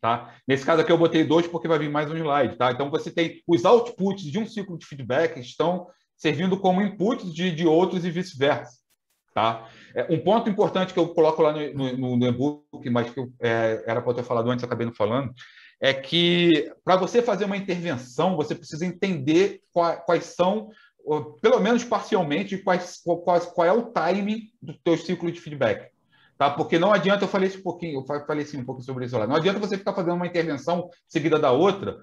Tá? Nesse caso aqui eu botei 2 porque vai vir mais um slide. Tá? Então você tem os outputs de um ciclo de feedback que estão servindo como inputs de outros e vice-versa. Tá? Um ponto importante que eu coloco lá no e-book, mas que era para eu ter falado antes, eu acabei não falando, é que para você fazer uma intervenção, você precisa entender quais são, pelo menos parcialmente, qual é o timing do teu ciclo de feedback. Tá? Porque não adianta, eu falei um pouquinho sobre isso lá, não adianta você ficar fazendo uma intervenção seguida da outra,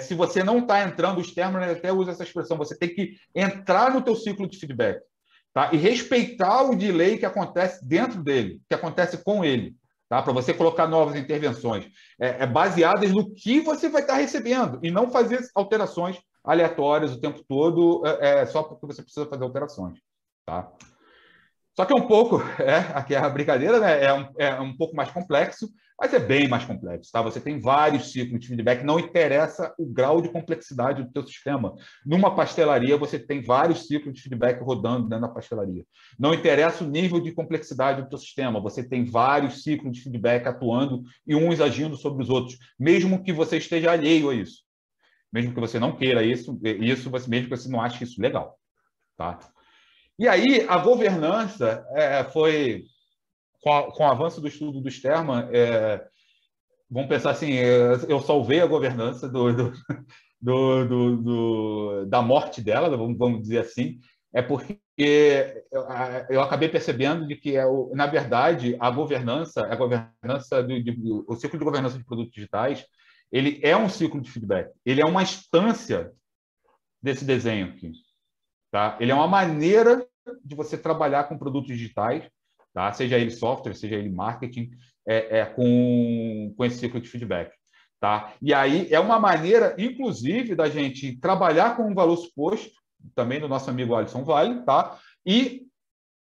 se você não está entrando, os termos, né, até usa essa expressão, você tem que entrar no teu ciclo de feedback. Tá? E respeitar o delay que acontece dentro dele, que acontece com ele. Tá? Para você colocar novas intervenções baseadas no que você vai estar recebendo e não fazer alterações aleatórias o tempo todo só porque você precisa fazer alterações. Tá? Só que aqui é a brincadeira, né? É um pouco mais complexo, mas é bem mais complexo. Tá? Você tem vários ciclos de feedback, não interessa o grau de complexidade do teu sistema. Numa pastelaria, você tem vários ciclos de feedback rodando dentro da pastelaria. Não interessa o nível de complexidade do teu sistema, você tem vários ciclos de feedback atuando e uns agindo sobre os outros, mesmo que você esteja alheio a isso. Mesmo que você não queira isso mesmo que você não ache isso legal. Tá? E aí, a governança foi, com o avanço do estudo do Sterman, vamos pensar assim, eu salvei a governança da morte dela, vamos dizer assim, porque eu acabei percebendo de que, na verdade, o ciclo de governança de produtos digitais, ele é um ciclo de feedback, ele é uma instância desse desenho aqui. Tá? Ele é uma maneira de você trabalhar com produtos digitais, tá? Seja ele software, seja ele marketing, com esse ciclo de feedback. Tá? E aí é uma maneira, inclusive, da gente trabalhar com um valor suposto, também do nosso amigo Alisson Vale, tá? E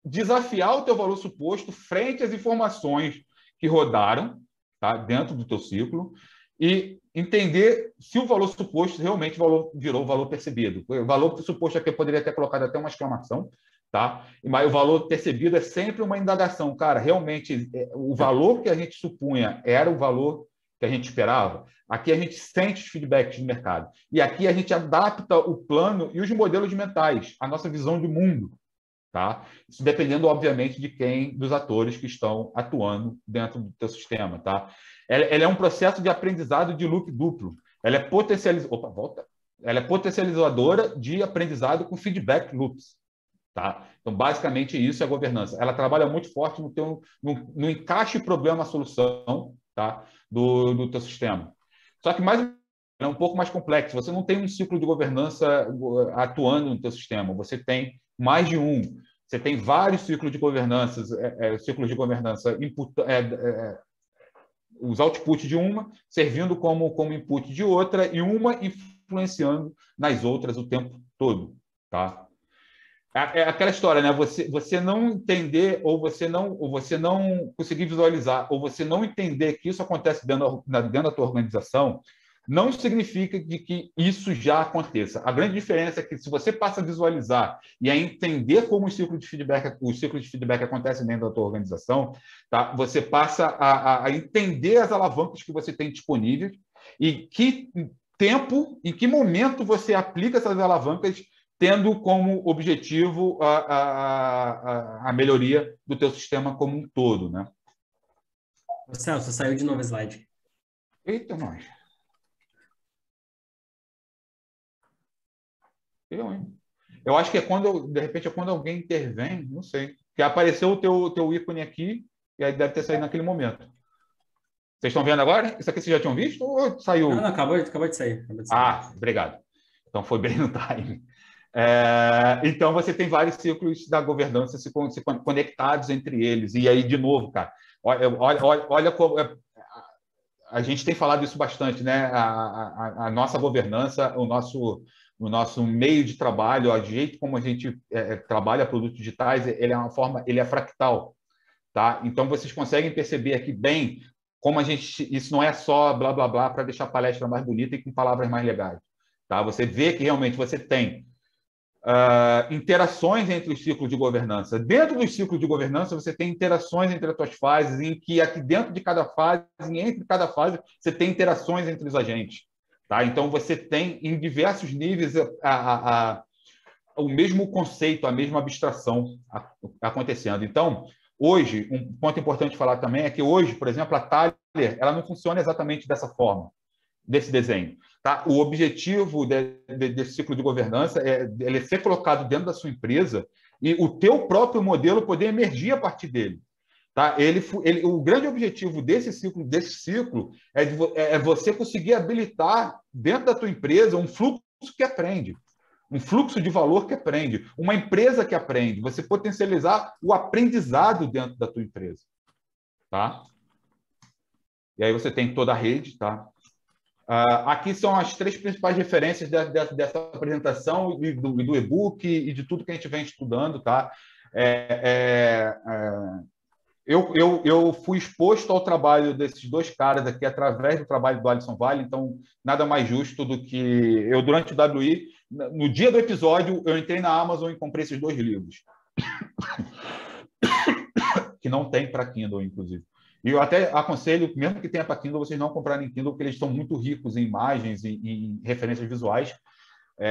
desafiar o teu valor suposto frente às informações que rodaram, tá? Dentro do teu ciclo, e entender se o valor suposto realmente virou o valor percebido. O valor suposto aqui eu poderia ter colocado até uma exclamação, tá? Mas o valor percebido é sempre uma indagação. Cara, realmente o valor que a gente supunha era o valor que a gente esperava? Aqui a gente sente os feedbacks do mercado. E aqui a gente adapta o plano e os modelos mentais, a nossa visão de mundo. Tá? Isso dependendo, obviamente, dos atores que estão atuando dentro do teu sistema. Tá? Ela é um processo de aprendizado de loop duplo. Ela é potencializadora de aprendizado com feedback loops. Tá? Então, basicamente, isso é a governança. Ela trabalha muito forte no encaixe problema-solução, tá? do teu sistema. Só que é um pouco mais complexo. Você não tem um ciclo de governança atuando no teu sistema. Você tem mais de um. Você tem vários ciclos de governança, os outputs de uma servindo como input de outra e uma influenciando nas outras o tempo todo. Tá? É aquela história, né? Você não entender ou você não conseguir visualizar ou você não entender que isso acontece dentro da tua organização não significa de que isso já aconteça. A grande diferença é que se você passa a visualizar e a entender como os ciclos de feedback acontecem dentro da tua organização, tá? Você passa a entender as alavancas que você tem disponíveis e que tempo, em que momento você aplica essas alavancas tendo como objetivo a melhoria do teu sistema como um todo, né? Celso, saiu de novo o slide. Eita, nós. Eu acho que de repente, é quando alguém intervém, não sei. Que apareceu o teu ícone aqui, e aí deve ter saído naquele momento. Vocês estão vendo agora? Isso aqui vocês já tinham visto ou saiu? Não, acabou de sair. Obrigado. Então foi bem no time. Então você tem vários ciclos da governança se conectados entre eles. E aí, de novo, cara, olha como. A gente tem falado isso bastante, né? A nossa governança, o nosso meio de trabalho, o jeito como a gente trabalha produtos digitais, ele é fractal, tá? Então vocês conseguem perceber aqui bem como isso não é só blá blá blá para deixar a palestra mais bonita e com palavras mais legais, tá? Você vê que realmente você tem interações entre os ciclos de governança. Dentro dos ciclos de governança, você tem interações entre as suas fases, em que aqui dentro de cada fase, entre cada fase, você tem interações entre os agentes. Tá? Então, você tem em diversos níveis o mesmo conceito, a mesma abstração acontecendo. Então, hoje, um ponto importante de falar também é que hoje, por exemplo, a Thaler, ela não funciona exatamente dessa forma, desse desenho. Tá? O objetivo desse ciclo de governança é ele ser colocado dentro da sua empresa e o teu próprio modelo poder emergir a partir dele. Tá? O grande objetivo desse ciclo é você conseguir habilitar dentro da tua empresa um fluxo que aprende, um fluxo de valor que aprende, uma empresa que aprende, você potencializar o aprendizado dentro da tua empresa. Tá? E aí você tem toda a rede, tá? Aqui são as 3 principais referências dessa apresentação e do e-book e de tudo que a gente vem estudando, tá? Eu fui exposto ao trabalho desses 2 caras aqui através do trabalho do Alisson Vale, então nada mais justo do que eu, durante o WI, no dia do episódio, eu entrei na Amazon e comprei esses 2 livros. Que não tem para Kindle, inclusive. E eu até aconselho, mesmo que tenha para Kindle, vocês não comprarem Kindle, porque eles estão muito ricos em imagens e em referências visuais.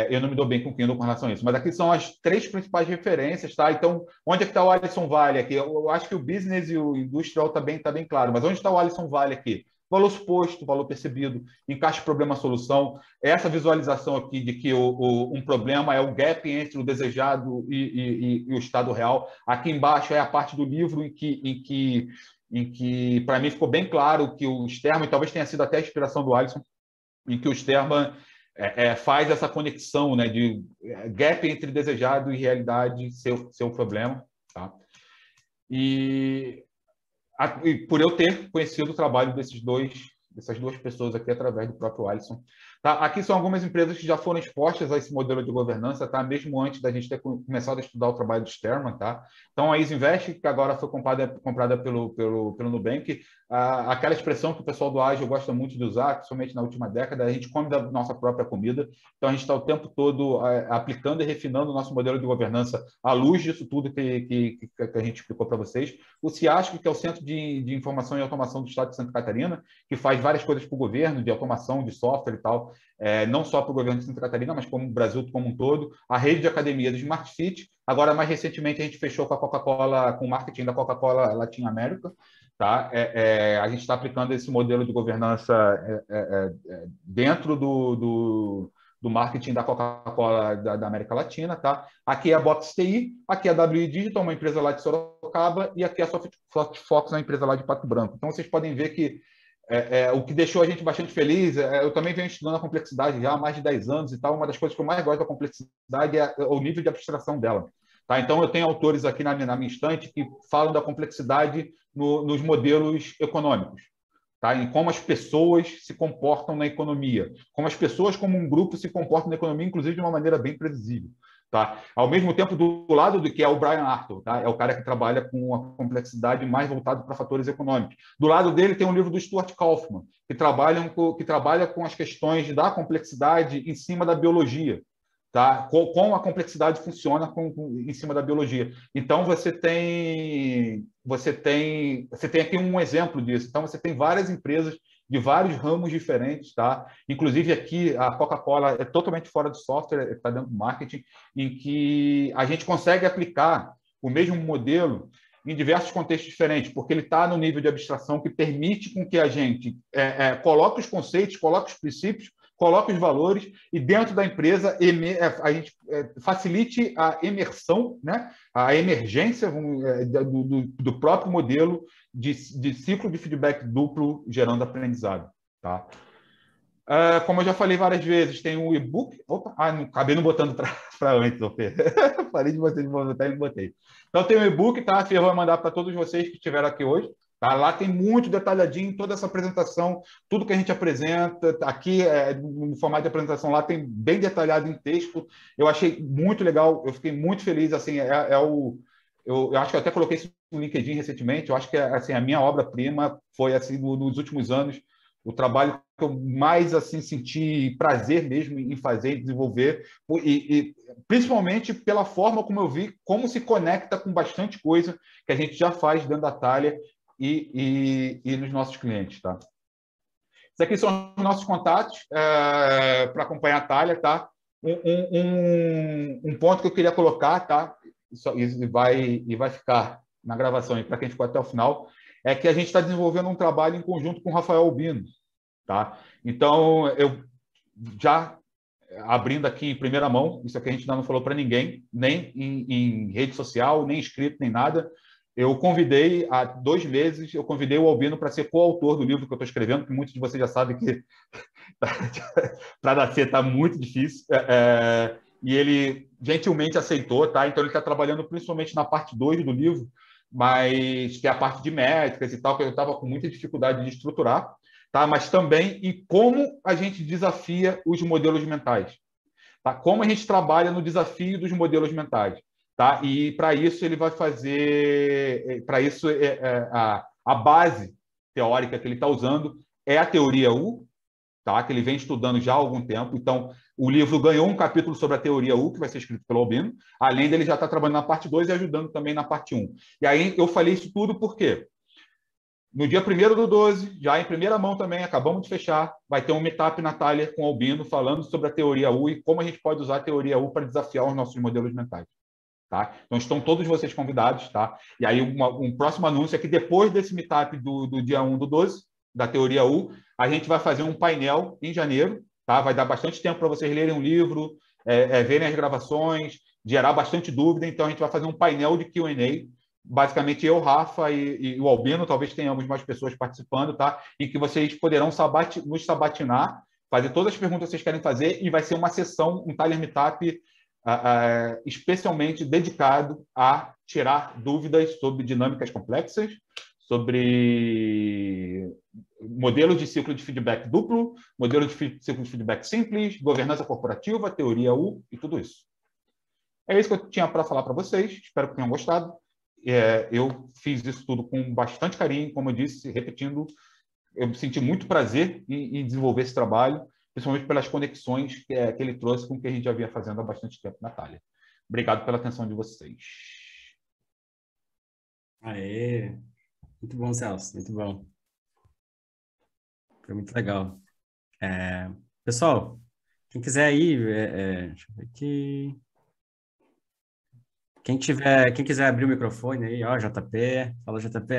Eu não me dou bem com o Kindle com relação a isso. Mas aqui são as 3 principais referências, tá? Então, onde é que está o Alisson Vale aqui? Eu acho que o business e o industrial está bem claro. Mas onde está o Alisson Vale aqui? Valor suposto, valor percebido, encaixe problema-solução. Essa visualização aqui de que um problema é o gap entre o desejado e o estado real. Aqui embaixo é a parte do livro em que para mim ficou bem claro que o Sterman, e talvez tenha sido até a inspiração do Alisson, em que o Sterman faz essa conexão, né, de gap entre desejado e realidade ser o problema. Tá? E por eu ter conhecido o trabalho dessas 2 pessoas aqui através do próprio Alisson. Tá? Aqui são algumas empresas que já foram expostas a esse modelo de governança, tá? Mesmo antes da gente ter começado a estudar o trabalho do Sterman. Tá? Então, a Isinvest, que agora foi comprada pelo Nubank, aquela expressão que o pessoal do Ágil gosta muito de usar, principalmente na última década, a gente come da nossa própria comida. Então, a gente está o tempo todo aplicando e refinando o nosso modelo de governança à luz disso tudo que a gente explicou para vocês. O CIASC, que é o Centro de Informação e Automação do Estado de Santa Catarina, que faz várias coisas para o governo, de automação, de software e tal, não só para o governo de Santa Catarina, mas como o Brasil como um todo. A rede de academias do Smart Fit. Agora, mais recentemente, a gente fechou com a Coca-Cola, com o marketing da Coca-Cola Latin America. Tá? A gente está aplicando esse modelo de governança dentro do marketing da Coca-Cola da América Latina, tá? Aqui é a Box TI, aqui é a WI Digital, uma empresa lá de Sorocaba, e aqui é a SoftFox, uma empresa lá de Pato Branco. Então, vocês podem ver que o que deixou a gente bastante feliz, eu também venho estudando a complexidade já há mais de 10 anos e tal. Uma das coisas que eu mais gosto da complexidade é o nível de abstração dela. Tá? Então, eu tenho autores aqui na minha estante que falam da complexidade nos modelos econômicos, tá? Em como as pessoas se comportam na economia, como as pessoas como um grupo se comportam na economia, inclusive de uma maneira bem previsível. Tá? Ao mesmo tempo, do lado do que é o Brian Arthur, tá? É o cara que trabalha com a complexidade mais voltado para fatores econômicos. Do lado dele tem um livro do Stuart Kauffman, que trabalha com as questões da complexidade em cima da biologia, tá? Como a complexidade funciona em cima da biologia. Então, você tem aqui um exemplo disso. Então, você tem várias empresas de vários ramos diferentes, tá? Inclusive aqui a Coca-Cola é totalmente fora do software, está dentro do marketing, em que a gente consegue aplicar o mesmo modelo em diversos contextos diferentes, porque ele está no nível de abstração que permite com que a gente coloque os conceitos, coloque os princípios, coloque os valores e dentro da empresa a gente facilite a emersão, né? A emergência do próprio modelo de ciclo de feedback duplo gerando aprendizado. Tá? Como eu já falei várias vezes, tem um e-book. Opa, não, acabei não botando para antes, Fê. Falei de vocês botar e não botei. Então tem um e-book, tá? A Fê vai mandar para todos vocês que estiveram aqui hoje. Tá? Lá tem muito detalhadinho toda essa apresentação, tudo que a gente apresenta. Aqui, no formato de apresentação, lá tem bem detalhado em texto. Eu achei muito legal, eu fiquei muito feliz. Assim, eu acho que eu até coloquei isso no LinkedIn recentemente. Eu acho que assim, a minha obra-prima foi assim, nos últimos anos, o trabalho que eu mais assim, senti prazer mesmo em fazer e desenvolver, e principalmente pela forma como eu vi como se conecta com bastante coisa que a gente já faz dentro da Thalia e nos nossos clientes. Tá? Esses aqui são os nossos contatos para acompanhar a Thalia. Tá? Um ponto que eu queria colocar, tá? E vai ficar na gravação para quem ficou até o final, é que a gente está desenvolvendo um trabalho em conjunto com o Rafael Albino. Tá? Então, eu já abrindo aqui em primeira mão, isso aqui a gente ainda não falou para ninguém, nem em rede social, nem escrito, nem nada. Eu convidei, há 2 meses, eu convidei o Albino para ser coautor do livro que eu estou escrevendo, que muitos de vocês já sabem que para nascer está muito difícil. E ele gentilmente aceitou, tá? Então ele está trabalhando principalmente na parte 2 do livro, mas que é a parte de métricas e tal, que eu estava com muita dificuldade de estruturar, tá? Mas também em como a gente desafia os modelos mentais, tá? Como a gente trabalha no desafio dos modelos mentais, tá? E para isso ele vai fazer, para isso a base teórica que ele está usando é a teoria U, tá? Que ele vem estudando já há algum tempo. Então, o livro ganhou um capítulo sobre a teoria U, que vai ser escrito pelo Albino, além dele já estar trabalhando na parte 2 e ajudando também na parte 1. E aí eu falei isso tudo por quê? No dia 1º do 12, já em primeira mão também, acabamos de fechar, vai ter um meetup na Thalia com o Albino falando sobre a teoria U e como a gente pode usar a teoria U para desafiar os nossos modelos mentais. Tá? Então, estão todos vocês convidados. Tá? E aí, um próximo anúncio é que depois desse meetup do dia 1/12, da teoria U, a gente vai fazer um painel em janeiro. Tá? Vai dar bastante tempo para vocês lerem um livro, verem as gravações, gerar bastante dúvida. Então, a gente vai fazer um painel de Q&A. Basicamente, eu, Rafa e o Albino, talvez tenhamos mais pessoas participando, tá? Em que vocês poderão nos sabatinar, fazer todas as perguntas que vocês querem fazer, e vai ser uma sessão, um Thalia Meetup especialmente dedicado a tirar dúvidas sobre dinâmicas complexas, sobre modelos de ciclo de feedback duplo, modelos de ciclo de feedback simples, governança corporativa, teoria U e tudo isso. É isso que eu tinha para falar para vocês. Espero que tenham gostado. Eu fiz isso tudo com bastante carinho, como eu disse, repetindo, eu senti muito prazer em desenvolver esse trabalho, principalmente pelas conexões que ele trouxe com o que a gente já vinha fazendo há bastante tempo na Thalia. Obrigado pela atenção de vocês. Aê! Muito bom, Celso, muito bom. Foi muito legal. Pessoal, quem quiser aí, deixa eu ver aqui. Quem quiser abrir o microfone aí, ó, JP, fala JP.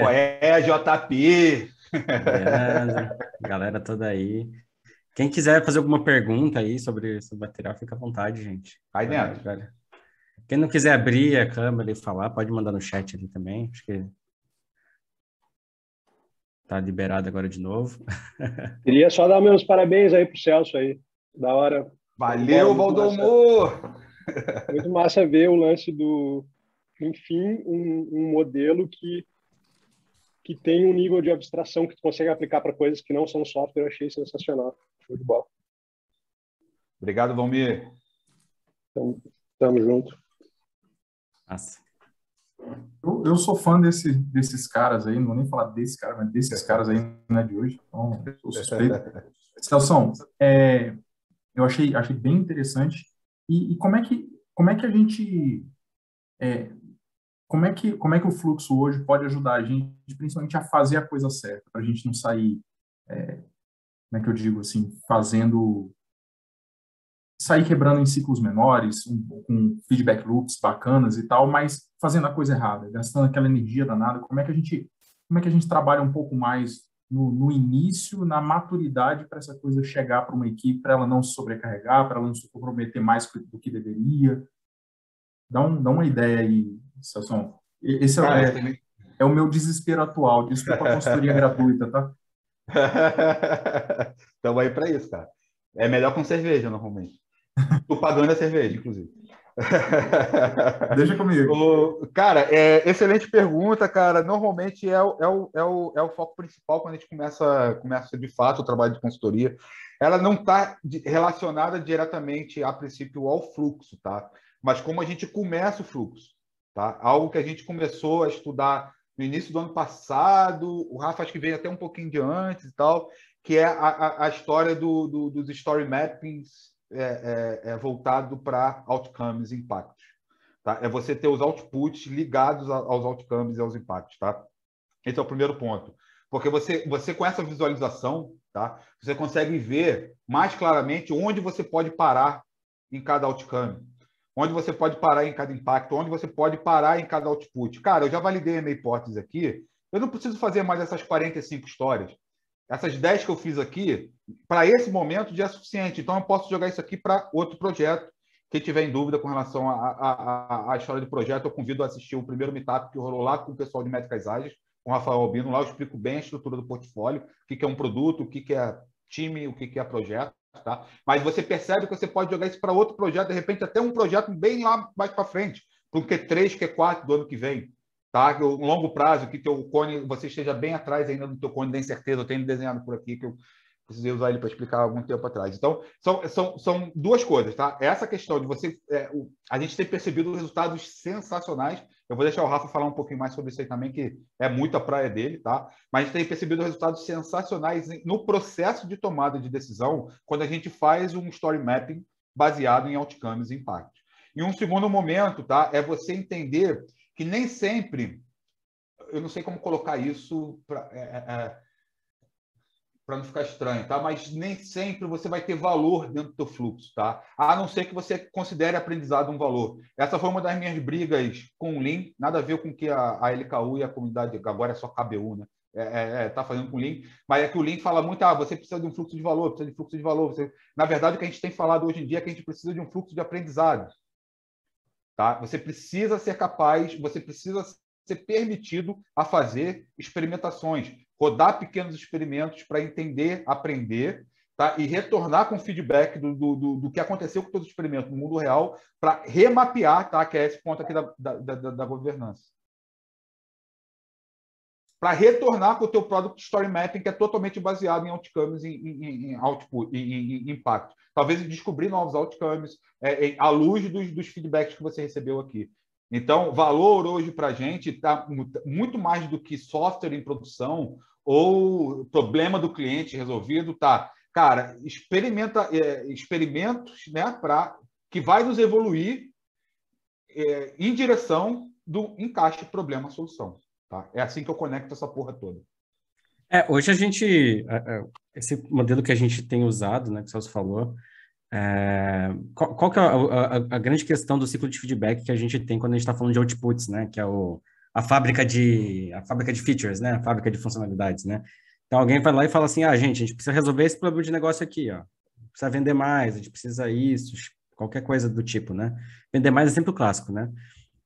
JP! Leandro, galera toda aí. Quem quiser fazer alguma pergunta aí sobre o material, fica à vontade, gente. Aí dentro. Quem não quiser abrir a câmera e falar, pode mandar no chat ali também. Acho que tá liberado agora de novo. Queria só dar meus parabéns aí pro Celso aí. Da hora. Valeu, Valdomor! Muito massa ver o lance do, enfim, um modelo que tem um nível de abstração que tu consegue aplicar para coisas que não são software. Eu achei sensacional. Show de bola. Obrigado, Valmir. Tamo junto. Nossa. Eu sou fã desses caras aí, não vou nem falar desse cara, mas desses caras aí, né, de hoje. Então, sou suspeito. Celso, eu achei bem interessante. E como é que a gente... como é que o fluxo hoje pode ajudar a gente, principalmente a fazer a coisa certa, para a gente não sair, como é que eu digo assim, sair quebrando em ciclos menores, com feedback loops bacanas e tal, mas fazendo a coisa errada, gastando aquela energia danada. Como é que a gente trabalha um pouco mais no início, na maturidade, para essa coisa chegar para uma equipe, para ela não se sobrecarregar, para ela não se comprometer mais do que deveria? Dá uma ideia aí, Celso. Esse é o meu desespero atual. Desculpa a consultoria gratuita, tá? Estamos aí para isso, cara. É melhor com cerveja, normalmente. Tô pagando a cerveja, inclusive. Deixa comigo. Cara, excelente pergunta, cara. Normalmente é o foco principal quando a gente começa de fato o trabalho de consultoria. Ela não está relacionada diretamente, a princípio, ao fluxo, tá? Mas como a gente começa o fluxo, tá? Algo que a gente começou a estudar no início do ano passado, o Rafa acho que veio até um pouquinho de antes e tal, que é a história dos story mappings voltado para outcomes e impactos. Tá? É você ter os outputs ligados aos outcomes e aos impactos. Tá? Esse é o primeiro ponto. Porque você com essa visualização, tá? Você consegue ver mais claramente onde você pode parar em cada outcome, onde você pode parar em cada impacto, onde você pode parar em cada output. Cara, eu já validei a minha hipótese aqui, eu não preciso fazer mais essas 45 histórias. Essas 10 que eu fiz aqui, para esse momento já é suficiente. Então, eu posso jogar isso aqui para outro projeto. Quem tiver em dúvida com relação à história do projeto, eu convido a assistir o primeiro meetup que rolou lá com o pessoal de Métricas Ágeis, com o Rafael Albino. Lá eu explico bem a estrutura do portfólio, o que é um produto, o que é time, o que é projeto. Tá? Mas você percebe que você pode jogar isso para outro projeto, de repente até um projeto bem lá mais para frente, para o Q3, Q4 do ano que vem. Tá? O longo prazo, que teu cone, você esteja bem atrás ainda do teu cone da incerteza. Eu tenho ele desenhado por aqui, que eu precisei usar ele para explicar há algum tempo atrás. Então, são duas coisas. Tá? Essa questão de você... a gente tem percebido resultados sensacionais. Eu vou deixar o Rafa falar um pouquinho mais sobre isso aí também, que é muito a praia dele. Tá? Mas a gente tem percebido resultados sensacionais no processo de tomada de decisão, quando a gente faz um story mapping baseado em outcomes e impactos. E um segundo momento, tá? É você entender que nem sempre, eu não sei como colocar isso para não ficar estranho, tá? Mas nem sempre você vai ter valor dentro do teu fluxo, tá? A não ser que você considere aprendizado um valor. Essa foi uma das minhas brigas com o Lean, nada a ver com que a LKU e a comunidade, agora é só KBU, né? Tá fazendo com o Lean, mas é que o Lean fala muito, você precisa de um fluxo de valor, precisa de fluxo de valor. Na verdade, o que a gente tem falado hoje em dia é que a gente precisa de um fluxo de aprendizado. Tá? Você precisa ser capaz, você precisa ser permitido a fazer experimentações, rodar pequenos experimentos para entender, aprender, tá? E retornar com feedback do que aconteceu com todo o experimento no mundo real para remapear, tá? Que é esse ponto aqui da governança. Para retornar com o teu Product Story Mapping, que é totalmente baseado em outcomes, em output, em impacto. Talvez descobrir novos outcomes à luz dos feedbacks que você recebeu aqui. Então, valor hoje para a gente está muito mais do que software em produção ou problema do cliente resolvido, tá? Cara, experimentos, né, que vai nos evoluir em direção do encaixe problema-solução. Tá? É assim que eu conecto essa porra toda. Hoje a gente, esse modelo que a gente tem usado, né, que o Celso falou, qual que é a grande questão do ciclo de feedback que a gente tem quando a gente está falando de outputs, né, que é a fábrica de features, né, a fábrica de funcionalidades, né. Então, alguém vai lá e fala assim, gente, a gente precisa resolver esse problema de negócio aqui, ó. Precisa vender mais, a gente precisa isso, qualquer coisa do tipo, né? Vender mais é sempre o clássico, né?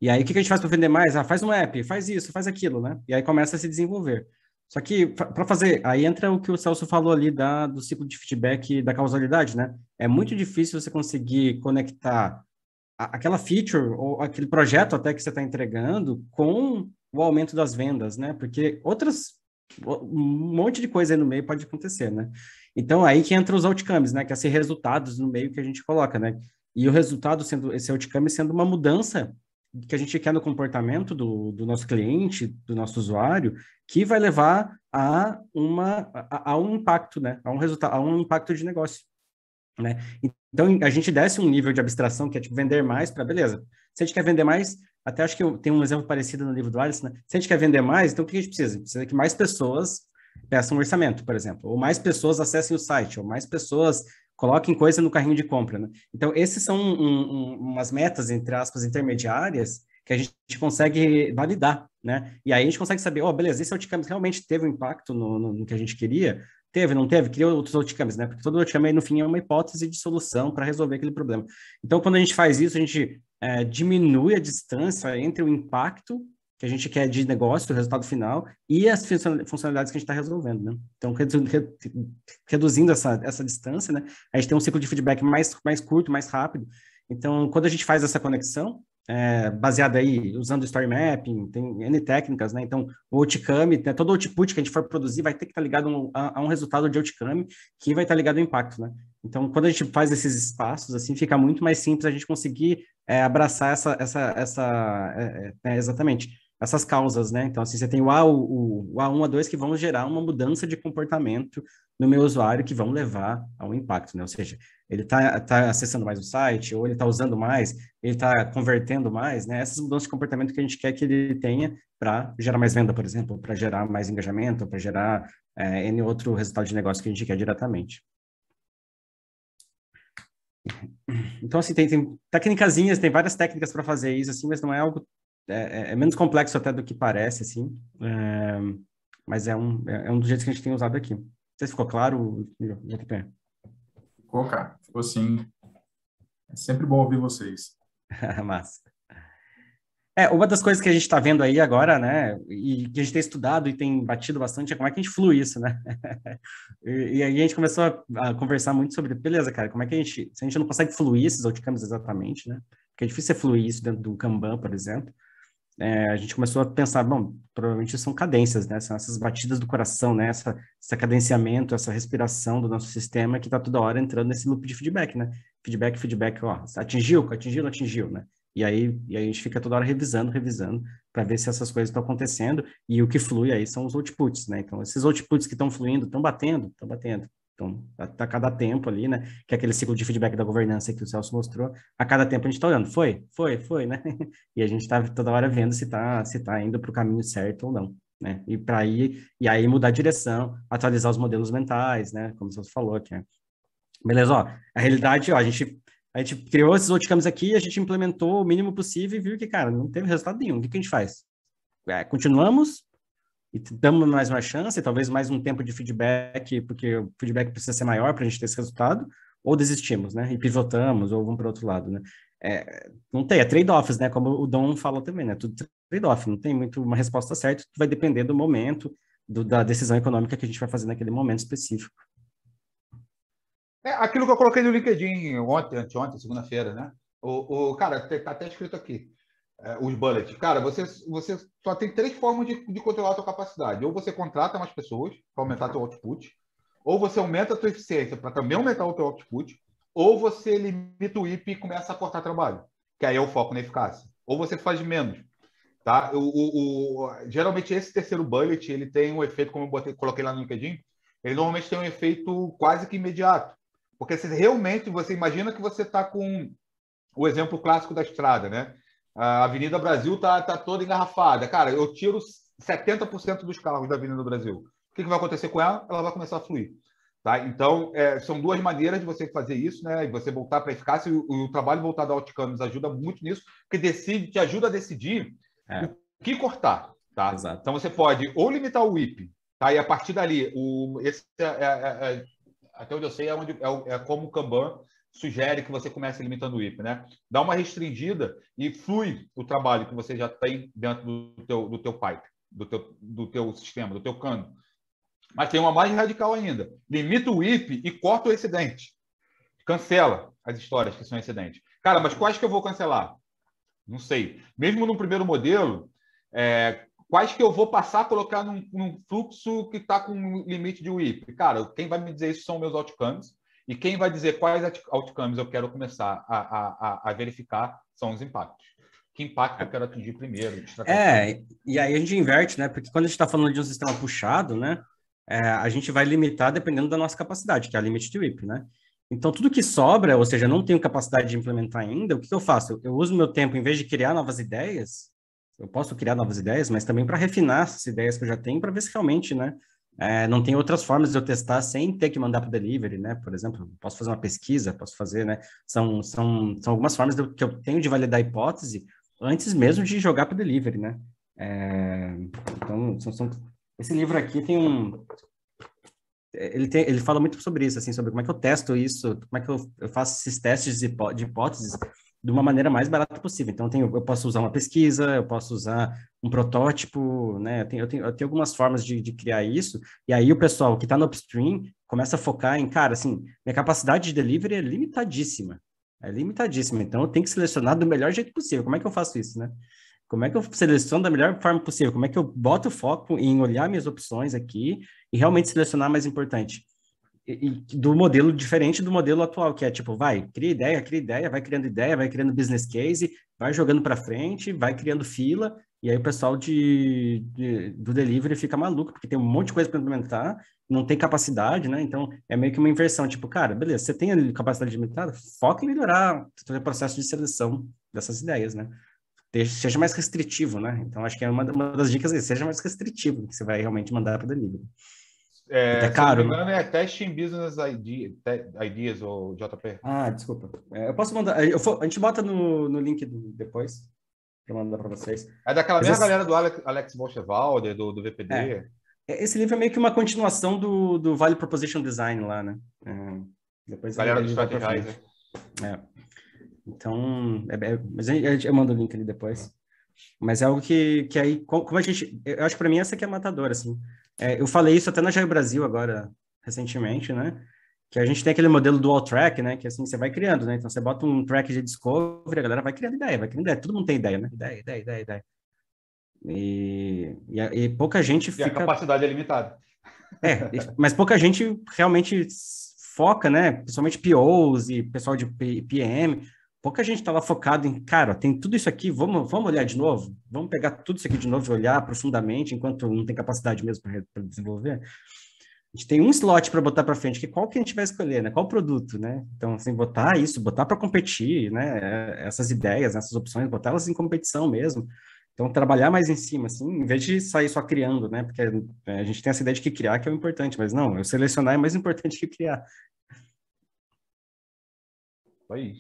E aí, o que a gente faz para vender mais? Faz um app, faz isso, faz aquilo, né? E aí começa a se desenvolver. Só que, para fazer, aí entra o que o Celso falou ali do ciclo de feedback da causalidade, né? É muito difícil você conseguir conectar aquela feature ou aquele projeto até que você está entregando com o aumento das vendas, né? Porque um monte de coisa aí no meio pode acontecer, né? Então, aí que entra os outcomes, né? Que é esses resultados no meio que a gente coloca, né? E o resultado sendo, esse outcome sendo uma mudança que a gente quer no comportamento do nosso cliente, do nosso usuário, que vai levar a um impacto, né? A um resultado, a um impacto de negócio, né? Então, a gente desce um nível de abstração que é tipo vender mais para, beleza. Se a gente quer vender mais, até acho que tem um exemplo parecido no livro do Alisson, né? Se a gente quer vender mais, então o que a gente precisa? Precisa que mais pessoas peçam um orçamento, por exemplo, ou mais pessoas acessem o site, ou mais pessoas coloquem coisa no carrinho de compra, né? Então, esses são umas metas, entre aspas, intermediárias que a gente consegue validar, né? E aí a gente consegue saber, beleza, esse outcome realmente teve um impacto no que a gente queria? Teve, não teve? Criou outros outcomes, né? Porque todo outcome, no fim, é uma hipótese de solução para resolver aquele problema. Então, quando a gente faz isso, a gente diminui a distância entre o impacto que a gente quer de negócio, o resultado final, e as funcionalidades que a gente está resolvendo, né? Então, reduzindo essa distância, né? A gente tem um ciclo de feedback mais curto, mais rápido. Então, quando a gente faz essa conexão, baseada aí, usando story mapping, tem N técnicas, né? Então, o outcome, né? Todo output que a gente for produzir vai ter que estar ligado a um resultado de outcome que vai estar ligado ao impacto, né? Então, quando a gente faz esses espaços, assim, fica muito mais simples a gente conseguir abraçar exatamente, essas causas, né? Então, assim, você tem o A1, A2 que vão gerar uma mudança de comportamento no meu usuário que vão levar ao impacto, né? Ou seja, ele tá acessando mais o site, ou ele está usando mais, ele está convertendo mais, né? Essas mudanças de comportamento que a gente quer que ele tenha para gerar mais venda, por exemplo, para gerar mais engajamento, para gerar N outro resultado de negócio que a gente quer diretamente. Então, assim, tem técnicazinhas, tem várias técnicas para fazer isso, assim, mas não é algo... É menos complexo até do que parece, assim, mas é um dos jeitos que a gente tem usado aqui. Não sei se ficou claro, JP? Ficou, cara. Ficou sim. É sempre bom ouvir vocês. Massa. Uma das coisas que a gente está vendo aí agora, né, e que a gente tem estudado e tem batido bastante é como é que a gente flui isso, né? E aí a gente começou a conversar muito sobre, beleza, cara, como é que se a gente não consegue fluir esses outcomes exatamente, né? Porque é difícil você fluir isso dentro do Kanban, por exemplo. A gente começou a pensar, bom, provavelmente são cadências, né? São essas batidas do coração, né? Essa cadenciamento, essa respiração do nosso sistema que está toda hora entrando nesse loop de feedback, né? Feedback, atingiu, não atingiu, né? E aí a gente fica toda hora revisando, para ver se essas coisas estão acontecendo, e o que flui aí são os outputs, né? Então, esses outputs que estão fluindo, estão batendo. Então, a cada tempo ali, né? Que é aquele ciclo de feedback da governança que o Celso mostrou, a cada tempo a gente está olhando, foi, né? E a gente está toda hora vendo se tá indo para o caminho certo ou não, né? E aí mudar a direção, atualizar os modelos mentais, né? Como o Celso falou, que beleza, a realidade, a gente criou esses outcomes aqui, a gente implementou o mínimo possível e viu que, cara, não teve resultado nenhum. O que a gente faz? Continuamos e damos mais uma chance, talvez mais um tempo de feedback, porque o feedback precisa ser maior para a gente ter esse resultado, ou desistimos, né? E pivotamos, ou vamos para outro lado, né? Não tem, trade-offs, né? Como o Dom falou também, né? Tudo trade-off, não tem muito uma resposta certa, vai depender do momento, da decisão econômica que a gente vai fazer naquele momento específico. Aquilo que eu coloquei no LinkedIn anteontem, segunda-feira, né? Cara, tá até escrito aqui, os bullets. Cara, você só tem 3 formas de controlar a tua capacidade. Ou você contrata mais pessoas para aumentar teu output, ou você aumenta a tua eficiência para também aumentar o teu output, ou você limita o IP e começa a cortar trabalho, que aí é o foco na eficácia. Ou você faz menos. Tá? Geralmente, esse terceiro bullet, ele tem um efeito, como eu coloquei lá no LinkedIn, ele normalmente tem um efeito quase que imediato. Porque se realmente você imagina que você está com o exemplo clássico da estrada, né? A Avenida Brasil está toda engarrafada. Cara, eu tiro 70% dos carros da Avenida Brasil. O que vai acontecer com ela? Ela vai começar a fluir. Tá? Então, são 2 maneiras de você fazer isso, né? E você voltar para a eficácia. O trabalho voltado ao outcomes ajuda muito nisso, porque te ajuda a decidir o que cortar. Tá? Exato. Então, você pode ou limitar o IP Tá? E a partir dali, esse até onde eu sei, é como o Kanban sugere que você comece limitando o IP, né? Dá uma restringida e flui o trabalho que você já tem dentro do teu pipe, do teu sistema, do teu cano. Mas tem uma mais radical ainda. Limita o IP e corta o excedente. Cancela as histórias que são excedentes. Cara, mas quais que eu vou cancelar? Não sei. Mesmo no primeiro modelo, quais que eu vou passar a colocar num fluxo que está com limite de WIP? Cara, quem vai me dizer isso são meus outcomes, e quem vai dizer quais outcomes eu quero começar a verificar são os impactos. Que impacto eu quero atingir primeiro? E aí a gente inverte, né? Porque quando a gente está falando de um sistema puxado, né? A gente vai limitar dependendo da nossa capacidade, que é a limite de WIP, né? Então, tudo que sobra, ou seja, não tenho capacidade de implementar ainda, o que eu faço? Eu uso meu tempo, em vez de criar novas ideias, eu posso criar novas ideias, mas também para refinar essas ideias que eu já tenho, para ver se realmente, né, não tem outras formas de eu testar sem ter que mandar para o delivery, né? Por exemplo, posso fazer uma pesquisa, posso fazer, né? São algumas formas que eu tenho de validar a hipótese antes mesmo de jogar para o delivery, né? Então, esse livro aqui tem ele fala muito sobre isso, assim, sobre como é que eu testo isso, como é que eu faço esses testes de hipóteses de uma maneira mais barata possível. Então, eu posso usar uma pesquisa, eu posso usar um protótipo, né? Eu tenho algumas formas de criar isso, e aí o pessoal que está no upstream começa a focar em, cara, assim, minha capacidade de delivery é limitadíssima, então eu tenho que selecionar do melhor jeito possível. Como é que eu faço isso, né? Como é que eu seleciono da melhor forma possível? Como é que eu boto foco em olhar minhas opções aqui e realmente selecionar mais importante? E do modelo diferente do modelo atual, que é tipo, cria ideia, vai criando business case, vai jogando para frente, vai criando fila, e aí o pessoal do delivery fica maluco, porque tem um monte de coisa para implementar, não tem capacidade, né? Então, é meio que uma inversão, tipo, cara, beleza, você tem capacidade limitada, foca em melhorar o processo de seleção dessas ideias, né? Seja mais restritivo, né? Então, acho que é uma das dicas aí, seja mais restritivo, que você vai realmente mandar para o delivery. Até Se eu não caro, me engano, né? é Testing Business Ideas, ou JP. Ah, desculpa. Eu posso mandar. A gente bota no link depois para mandar para vocês. É daquela Mas mesma galera do Alex Bolchewalder, do VPD. Esse livro é meio que uma continuação do Value Proposition Design lá, né? Depois Galera do ele vai para frente. Strategizer. Então, mas eu mando o link ali depois. Mas é algo que aí, como a gente... Eu acho que para mim essa aqui é matadora, assim. Eu falei isso até na Jair Brasil agora, recentemente, né? Que a gente tem aquele modelo dual track, né? Que assim, você vai criando, né? Então, você bota um track de discovery, a galera vai criando ideia. Todo mundo tem ideia, né? Ideia. E pouca gente E a capacidade é limitada. Mas pouca gente realmente foca, né? Principalmente POs e pessoal de PM. Pouca gente está lá focado em, cara, tem tudo isso aqui, vamos olhar de novo? Vamos pegar tudo isso aqui de novo e olhar profundamente, enquanto não tem capacidade mesmo para desenvolver? A gente tem um slot para botar para frente, que qual que a gente vai escolher, né? Qual produto, né? Então, assim, botar para competir, né? Essas ideias, essas opções, botar elas em competição mesmo. Então, trabalhar mais em cima, assim, em vez de sair só criando, né? Porque a gente tem essa ideia de que criar que é o importante, mas não, eu selecionar é mais importante que criar. Aí.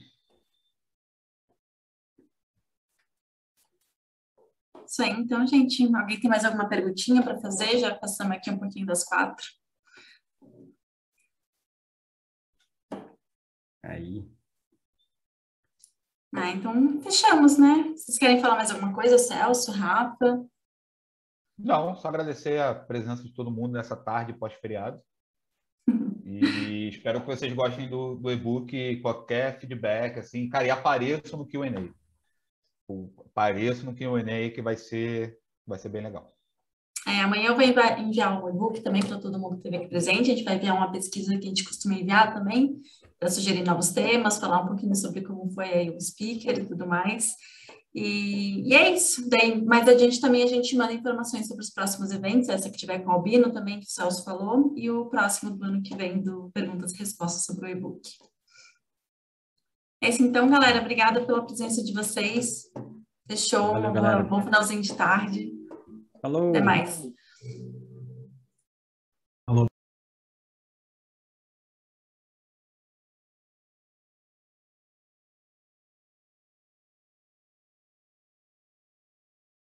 Isso aí, então, gente, alguém tem mais alguma perguntinha para fazer? Já passamos aqui um pouquinho das 4. Aí. Então, fechamos, né? Vocês querem falar mais alguma coisa, Celso, Rafa? Não, só agradecer a presença de todo mundo nessa tarde pós-feriado. E espero que vocês gostem do e-book, qualquer feedback, assim, cara, e apareçam no Q&A. Apareçam no Q&A que vai ser bem legal. Amanhã eu vou enviar um e-book também para todo mundo que esteve aqui presente. A gente vai enviar uma pesquisa que a gente costuma enviar também, para sugerir novos temas, falar um pouquinho sobre como foi aí o speaker e tudo mais. E é isso. Daí, mais adiante também a gente manda informações sobre os próximos eventos, essa que tiver com o Albino também, que o Celso falou, e o próximo do ano que vem do Perguntas e Respostas sobre o e-book. É isso então, galera. Obrigada pela presença de vocês. Fechou. Valeu, galera. Bom finalzinho de tarde. Falou! Até mais.